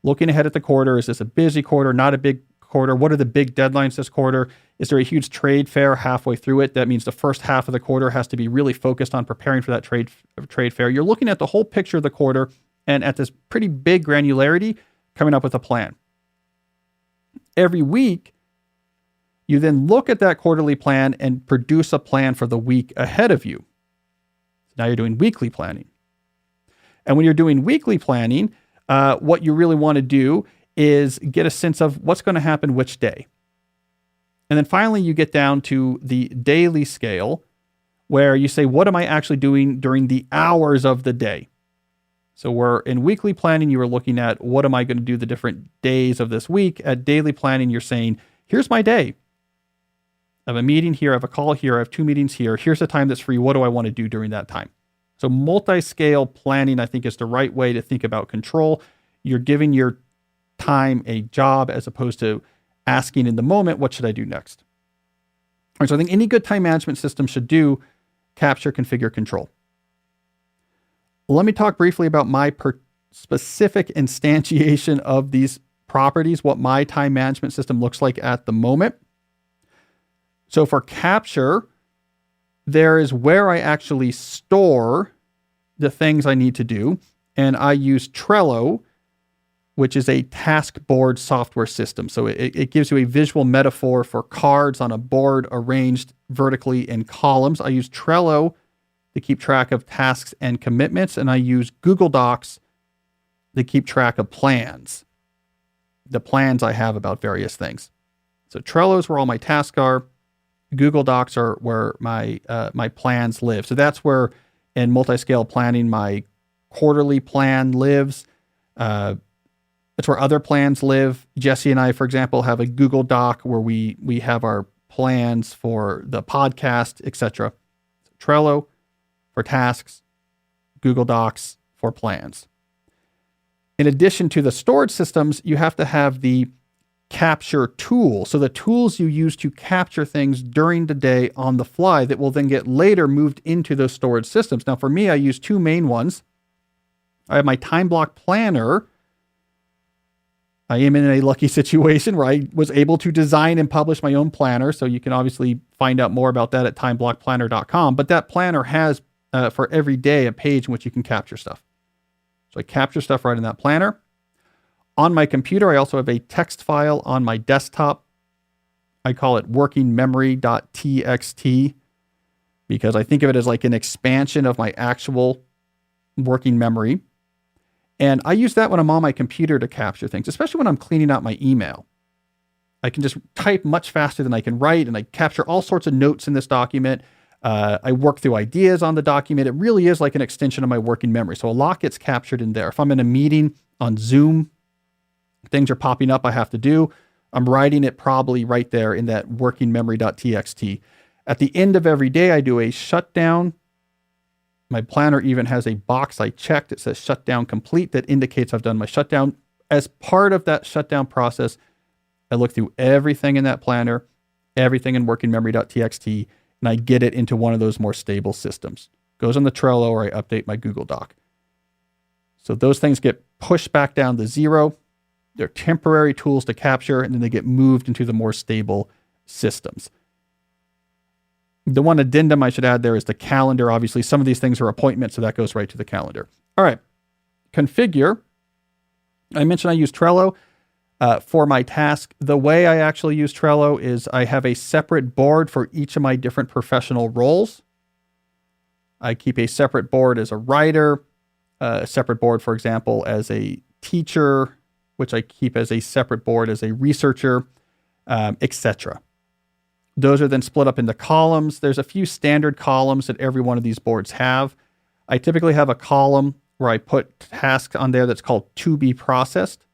Looking ahead at the quarter, is this a busy quarter, not a big quarter? What are the big deadlines this quarter? Is there a huge trade fair halfway through it? That means the first half of the quarter has to be really focused on preparing for that trade fair. You're looking at the whole picture of the quarter and at this pretty big granularity, coming up with a plan. Every week, you then look at that quarterly plan and produce a plan for the week ahead of you. So now you're doing weekly planning. And when you're doing weekly planning, what you really want to do is get a sense of what's going to happen which day. And then finally, you get down to the daily scale, where you say, what am I actually doing during the hours of the day? So we're in weekly planning, you are looking at what am I going to do the different days of this week. At daily planning, you're saying, here's my day. I have a meeting here, I have a call here, I have 2 meetings here. Here's the time that's free. What do I want to do during that time? So multi-scale planning, I think, is the right way to think about control. You're giving your time a job as opposed to asking in the moment, what should I do next? All right, so I think any good time management system should do capture, configure, control. Let me talk briefly about my specific instantiation of these properties, what my time management system looks like at the moment. So for capture, there is where I actually store the things I need to do. And I use Trello, which is a task board software system. So it gives you a visual metaphor for cards on a board arranged vertically in columns. I use Trello to keep track of tasks and commitments, and I use Google Docs to keep track of plans, the plans I have about various things. So Trello is where all my tasks are. Google Docs are where my my plans live. So that's where in multi-scale planning my quarterly plan lives. That's where other plans live. Jesse and I, for example, have a Google Doc where we have our plans for the podcast, etc. Trello for tasks, Google Docs for plans. In addition to the storage systems, you have to have the capture tool. So the tools you use to capture things during the day on the fly that will then get later moved into those storage systems. Now, for me, I use two main ones. I have my time block planner. I am in a lucky situation where I was able to design and publish my own planner. So you can obviously find out more about that at timeblockplanner.com. But that planner has for every day a page in which you can capture stuff. So I capture stuff right in that planner. On my computer, I also have a text file on my desktop. I call it workingmemory.txt because I think of it as like an expansion of my actual working memory. And I use that when I'm on my computer to capture things, especially when I'm cleaning out my email. I can just type much faster than I can write, and I capture all sorts of notes in this document. I work through ideas on the document. It really is like an extension of my working memory. So a lot gets captured in there. If I'm in a meeting on Zoom, things are popping up I have to do. I'm writing it probably right there in that workingmemory.txt. At the end of every day, I do a shutdown. My planner even has a box I checked. It says shutdown complete that indicates I've done my shutdown. As part of that shutdown process, I look through everything in that planner, everything in workingmemory.txt, and I get it into one of those more stable systems. Goes on the Trello or I update my Google Doc. So those things get pushed back down to zero. They're temporary tools to capture, and then they get moved into the more stable systems. The one addendum I should add there is the calendar. Obviously, some of these things are appointments, so that goes right to the calendar. All right. Configure. I mentioned I use Trello for my task. The way I actually use Trello is I have a separate board for each of my different professional roles. I keep a separate board as a writer, a separate board, for example, as a teacher, which I keep as a separate board as a researcher, etc. Those are then split up into columns. There's a few standard columns that every one of these boards have. I typically have a column where I put tasks on there that's called to be processed,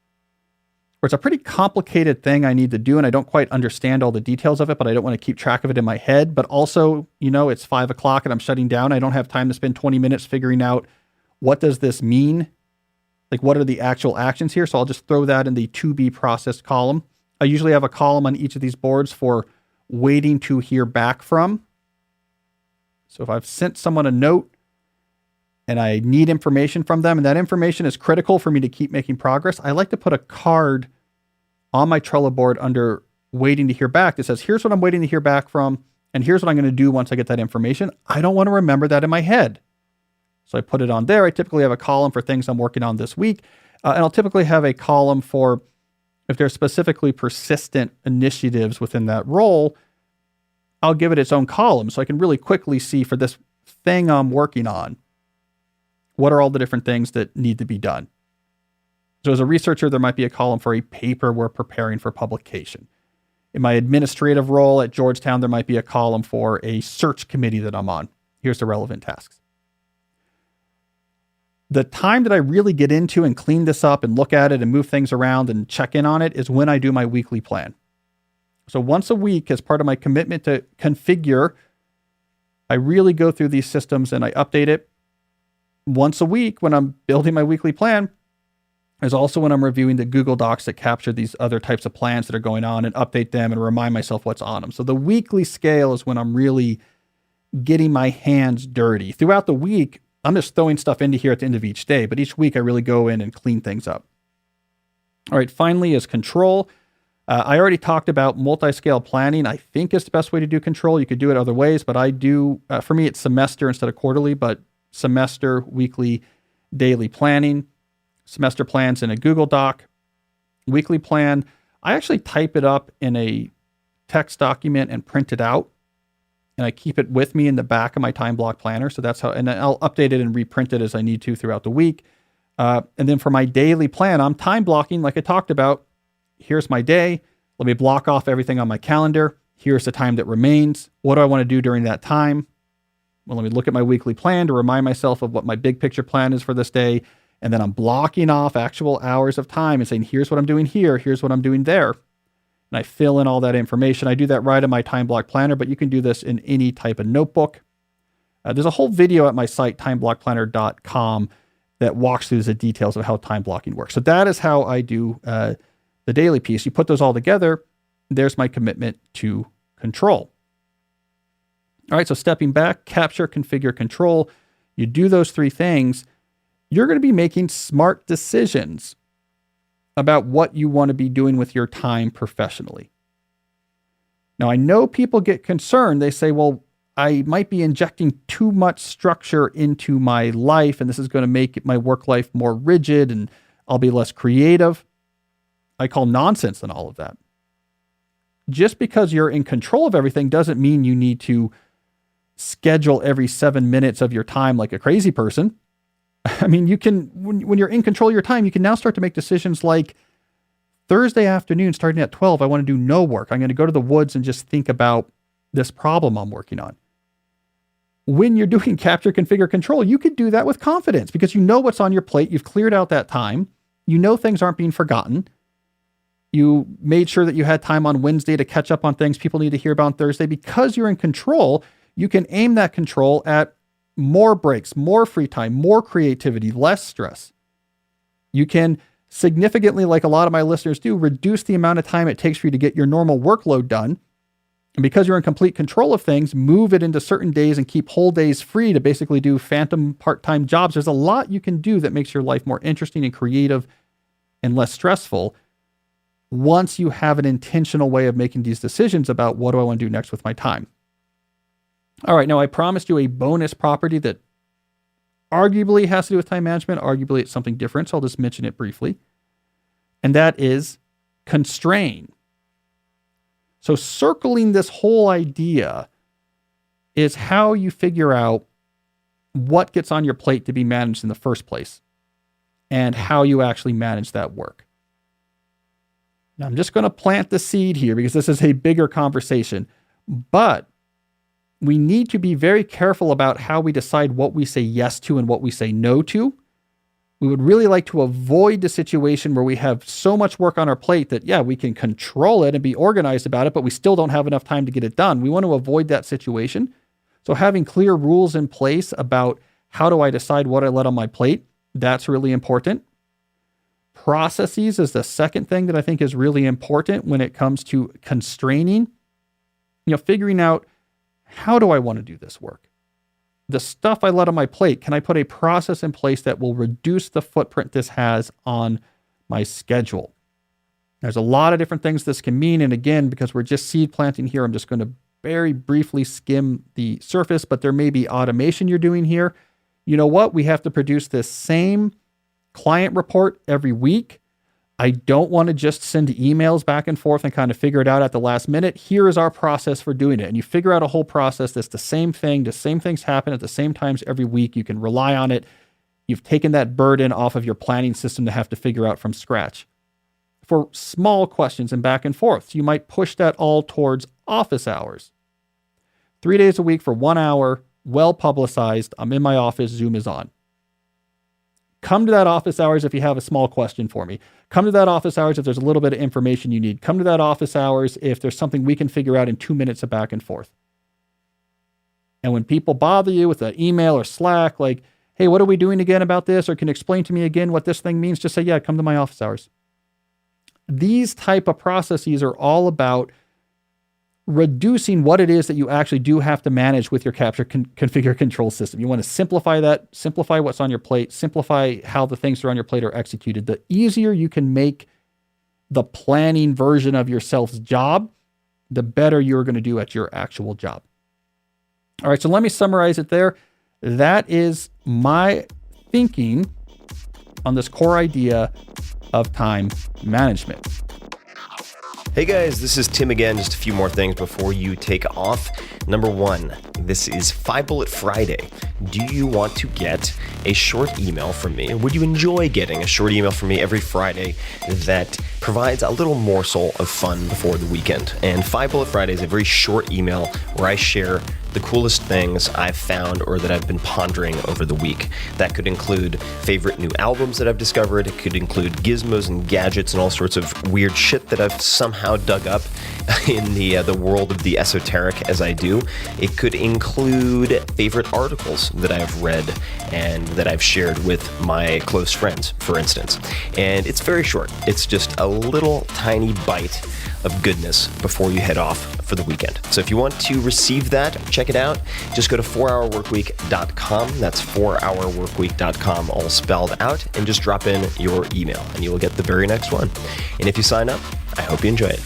where it's a pretty complicated thing I need to do, and I don't quite understand all the details of it, but I don't want to keep track of it in my head. But also, it's 5 o'clock and I'm shutting down. I don't have time to spend 20 minutes figuring out what does this mean? Like, what are the actual actions here? So I'll just throw that in the to be processed column. I usually have a column on each of these boards for waiting to hear back from. So if I've sent someone a note and I need information from them, and that information is critical for me to keep making progress, I like to put a card on my Trello board under waiting to hear back that says, here's what I'm waiting to hear back from, and here's what I'm going to do once I get that information. I don't want to remember that in my head. So I put it on there. I typically have a column for things I'm working on this week. And I'll typically have a column for if there's specifically persistent initiatives within that role, I'll give it its own column so I can really quickly see for this thing I'm working on, what are all the different things that need to be done. So as a researcher, there might be a column for a paper we're preparing for publication. In my administrative role at Georgetown, there might be a column for a search committee that I'm on. Here's the relevant tasks. The time that I really get into and clean this up and look at it and move things around and check in on it is when I do my weekly plan. So once a week, as part of my commitment to configure, I really go through these systems and I update it. Once a week, when I'm building my weekly plan, is also when I'm reviewing the Google Docs that capture these other types of plans that are going on and update them and remind myself what's on them. So the weekly scale is when I'm really getting my hands dirty. Throughout the week, I'm just throwing stuff into here at the end of each day, but each week I really go in and clean things up. All right, finally is control. I already talked about multi-scale planning. I think is the best way to do control. You could do it other ways, but I do, for me, it's semester instead of quarterly, but semester, weekly, daily planning. Semester plans in a Google Doc. Weekly plan, I actually type it up in a text document and print it out. And I keep it with me in the back of my time block planner. So that's how, and then I'll update it and reprint it as I need to throughout the week. And then for my daily plan, I'm time blocking, like I talked about. Here's my day. Let me block off everything on my calendar. Here's the time that remains. What do I want to do during that time? Well, let me look at my weekly plan to remind myself of what my big picture plan is for this day. And then I'm blocking off actual hours of time and saying, here's what I'm doing here. Here's what I'm doing there. And I fill in all that information. I do that right in my time block planner, but you can do this in any type of notebook. There's a whole video at my site, timeblockplanner.com, that walks through the details of how time blocking works. So that is how I do the daily piece. You put those all together. There's my commitment to control. All right, so stepping back, capture, configure, control. You do those three things, you're going to be making smart decisions about what you want to be doing with your time professionally. Now, I know people get concerned. They say, well, I might be injecting too much structure into my life, and this is going to make my work life more rigid, and I'll be less creative. I call nonsense in all of that. Just because you're in control of everything doesn't mean you need to schedule every 7 minutes of your time like a crazy person. I mean, you can, when you're in control of your time, you can now start to make decisions like Thursday afternoon, starting at 12, I want to do no work. I'm going to go to the woods and just think about this problem I'm working on. When you're doing capture, configure, control, you could do that with confidence because you know what's on your plate. You've cleared out that time. You know things aren't being forgotten. You made sure that you had time on Wednesday to catch up on things people need to hear about on Thursday. Because you're in control, you can aim that control at more breaks, more free time, more creativity, less stress. You can significantly, like a lot of my listeners do, reduce the amount of time it takes for you to get your normal workload done. And because you're in complete control of things, move it into certain days and keep whole days free to basically do phantom part-time jobs. There's a lot you can do that makes your life more interesting and creative and less stressful once you have an intentional way of making these decisions about what do I want to do next with my time. All right, now I promised you a bonus property that arguably has to do with time management. Arguably it's something different, so I'll just mention it briefly. And that is constrain. So circling this whole idea is how you figure out what gets on your plate to be managed in the first place and how you actually manage that work. Now, I'm just going to plant the seed here because this is a bigger conversation, but we need to be very careful about how we decide what we say yes to and what we say no to. We would really like to avoid the situation where we have so much work on our plate that, yeah, we can control it and be organized about it, but we still don't have enough time to get it done. We want to avoid that situation. So having clear rules in place about how do I decide what I let on my plate, that's really important. Processes is the second thing that I think is really important when it comes to constraining. Figuring out, how do I want to do this work? The stuff I let on my plate, can I put a process in place that will reduce the footprint this has on my schedule? There's a lot of different things this can mean. And again, because we're just seed planting here, I'm just going to very briefly skim the surface, but there may be automation you're doing here. You know what? We have to produce this same client report every week. I don't want to just send emails back and forth and kind of figure it out at the last minute. Here is our process for doing it. And you figure out a whole process that's the same thing. The same things happen at the same times every week. You can rely on it. You've taken that burden off of your planning system to have to figure out from scratch. For small questions and back and forth, you might push that all towards office hours. 3 days a week for 1 hour, well publicized. I'm in my office. Zoom is on. Come to that office hours if you have a small question for me. Come to that office hours if there's a little bit of information you need. Come to that office hours if there's something we can figure out in 2 minutes of back and forth. And when people bother you with an email or Slack, like, hey, what are we doing again about this? Or can you explain to me again what this thing means? Just say, yeah, come to my office hours. These type of processes are all about reducing what it is that you actually do have to manage with your capture, configure, control system. You want to simplify that, simplify what's on your plate, simplify how the things that are on your plate are executed. The easier you can make the planning version of yourself's job, the better you're going to do at your actual job. All right, so let me summarize it there. That is my thinking on this core idea of time management. Hey guys, this is Tim again. Just a few more things before you take off. Number one, this is 5 Bullet Friday. Do you want to get a short email from me? Would you enjoy getting a short email from me every Friday that provides a little morsel of fun before the weekend? And 5 Bullet Friday is a very short email where I share the coolest things I've found or that I've been pondering over the week. That could include favorite new albums that I've discovered. It could include gizmos and gadgets and all sorts of weird shit that I've somehow dug up in the world of the esoteric as I do. It could include favorite articles that I've read and that I've shared with my close friends, for instance. And it's very short. It's just a little tiny bite of goodness before you head off for the weekend. So if you want to receive that, check it out. Just go to 4hourworkweek.com. That's 4hourworkweek.com, all spelled out, and just drop in your email and you will get the very next one. And if you sign up, I hope you enjoy it.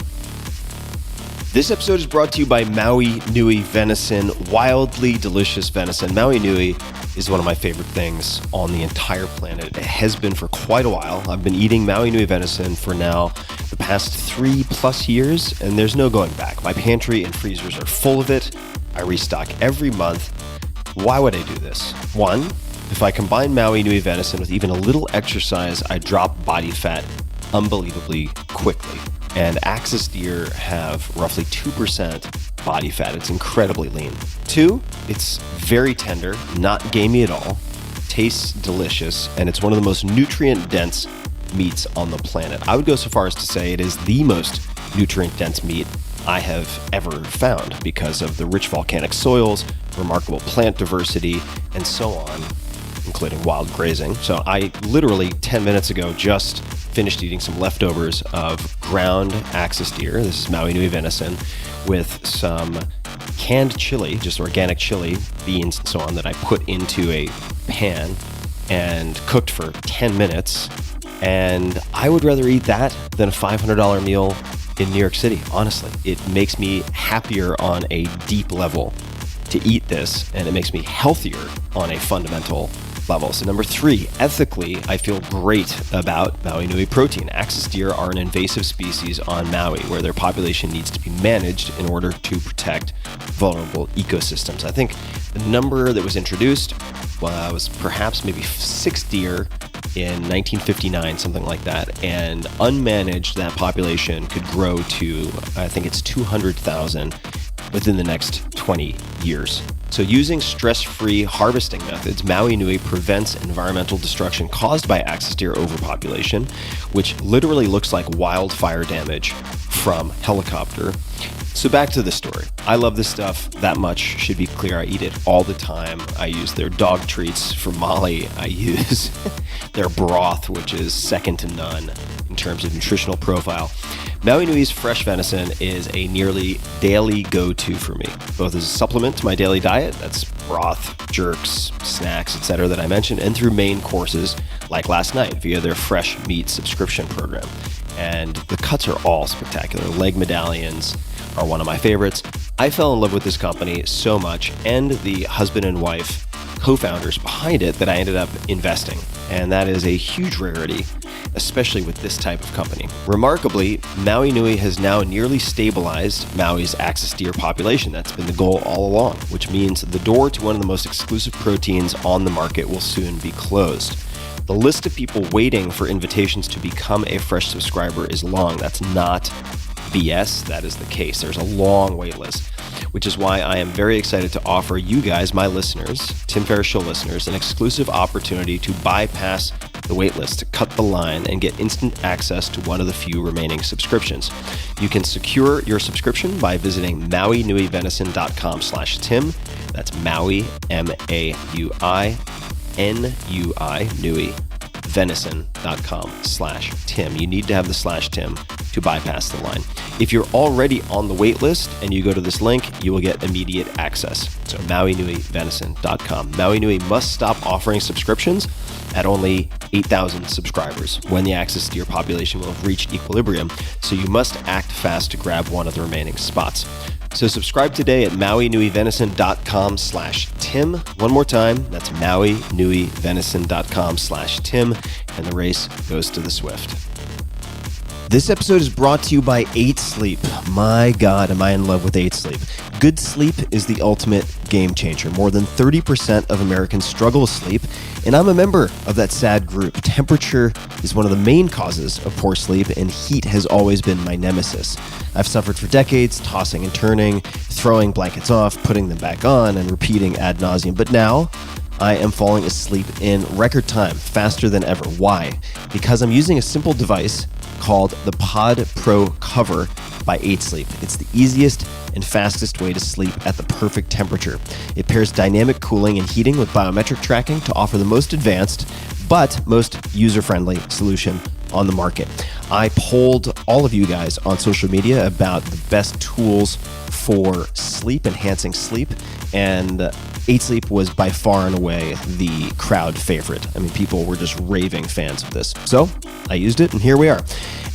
This episode is brought to you by Maui Nui Venison, wildly delicious venison. Maui Nui is one of my favorite things on the entire planet. It has been for quite a while. I've been eating Maui Nui venison for now the past 3+ years, and there's no going back. My pantry and freezers are full of it. I restock every month. Why would I do this? One, if I combine Maui Nui venison with even a little exercise, I drop body fat unbelievably quickly. And Axis deer have roughly 2% body fat. It's incredibly lean. Two, it's very tender, not gamey at all, tastes delicious, and it's one of the most nutrient-dense meats on the planet. I would go so far as to say it is the most nutrient-dense meat I have ever found because of the rich volcanic soils, remarkable plant diversity, and so on, including wild grazing. So I literally 10 minutes ago just finished eating some leftovers of ground Axis deer. This is Maui Nui venison with some canned chili, just organic chili, beans and so on, that I put into a pan and cooked for 10 minutes. And I would rather eat that than a $500 meal in New York City. Honestly, it makes me happier on a deep level to eat this, and it makes me healthier on a fundamental level. So number three, ethically, I feel great about Maui Nui protein. Axis deer are an invasive species on Maui where their population needs to be managed in order to protect vulnerable ecosystems. I think the number that was introduced was perhaps maybe 6 deer in 1959, something like that. And unmanaged, that population could grow to, I think it's 200,000 within the next 20 years. So using stress-free harvesting methods, Maui Nui prevents environmental destruction caused by Axis deer overpopulation, which literally looks like wildfire damage from helicopter. So back to the story. I love this stuff that much. Should be clear, I eat it all the time. I use their dog treats for Molly. I use their broth, which is second to none in terms of nutritional profile. Maui Nui's fresh venison is a nearly daily go-to for me, both as a supplement to my daily diet, that's broth, jerks, snacks, etc. that I mentioned, and through main courses like last night via their fresh meat subscription program. And the cuts are all spectacular. Leg medallions are one of my favorites. I fell in love with this company so much, and the husband and wife co-founders behind it, that I ended up investing. And that is a huge rarity, especially with this type of company. Remarkably, Maui Nui has now nearly stabilized Maui's Axis deer population. That's been the goal all along, which means the door to one of the most exclusive proteins on the market will soon be closed. The list of people waiting for invitations to become a fresh subscriber is long. That's not BS. That is the case. There's a long wait list, which is why I am very excited to offer you guys, my listeners, Tim Ferriss Show listeners, an exclusive opportunity to bypass the wait list, to cut the line and get instant access to one of the few remaining subscriptions. You can secure your subscription by visiting mauinuivenison.com/Tim. That's Maui, MAUI, NUI, Nui, venison.com/Tim. You need to have the /Tim to bypass the line. If you're already on the wait list and you go to this link, you will get immediate access. So mauinuivenison.com. Maui Nui must stop offering subscriptions at only 8,000 subscribers when the Axis deer population will have reached equilibrium. So you must act fast to grab one of the remaining spots. So subscribe today at mauinuivenison.com/Tim. One more time, that's mauinuivenison.com/Tim, and the race goes to the swift. This episode is brought to you by 8 Sleep. My God, am I in love with 8 Sleep. Good sleep is the ultimate game changer. More than 30% of Americans struggle with sleep, and I'm a member of that sad group. Temperature is one of the main causes of poor sleep, and heat has always been my nemesis. I've suffered for decades, tossing and turning, throwing blankets off, putting them back on, and repeating ad nauseum. But now, I am falling asleep in record time, faster than ever. Why? Because I'm using a simple device called the Pod Pro Cover by 8 Sleep. It's the easiest and fastest way to sleep at the perfect temperature. It pairs dynamic cooling and heating with biometric tracking to offer the most advanced but most user-friendly solution on the market. I polled all of you guys on social media about the best tools for sleep, enhancing sleep, and 8 Sleep was by far and away the crowd favorite. I mean, people were just raving fans of this. So I used it, and here we are.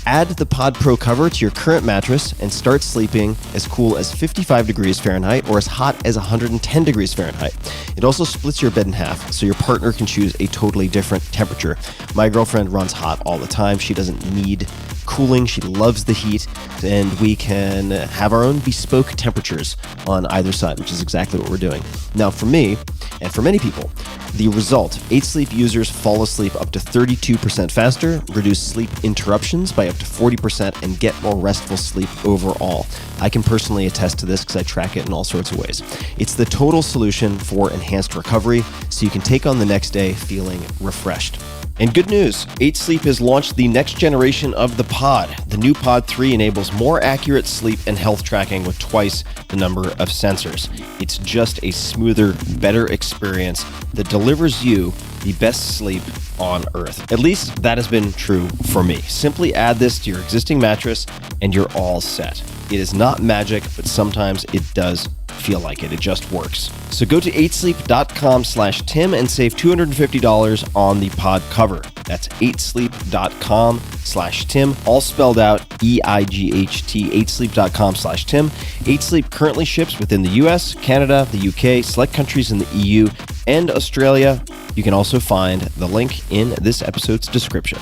Add the Pod Pro cover to your current mattress and start sleeping as cool as 55 degrees Fahrenheit or as hot as 110 degrees Fahrenheit. It also splits your bed in half, so your partner can choose a totally different temperature. My girlfriend runs hot all the time. She doesn't need cooling. She loves the heat, and we can have our own bespoke temperatures on either side, which is exactly what we're doing. Now, for me, and for many people, the result, 8 Sleep users fall asleep up to 32% faster, reduce sleep interruptions by up to 40%, and get more restful sleep overall. I can personally attest to this because I track it in all sorts of ways. It's the total solution for enhanced recovery, so you can take on the next day feeling refreshed. And good news, 8 Sleep has launched the next generation of the Pod. The new Pod 3 enables more accurate sleep and health tracking with twice the number of sensors. It's just a smoother, better experience that delivers you the best sleep on Earth. At least that has been true for me. Simply add this to your existing mattress and you're all set. It is not magic, but sometimes it does feel like it. It just works. So go to 8sleep.com/Tim and save $250 on the pod cover. That's 8sleep.com/Tim, all spelled out EIGHT, 8sleep.com/Tim. 8 Sleep currently ships within the US, Canada, the UK, select countries in the EU, and Australia. You can also find the link in this episode's description.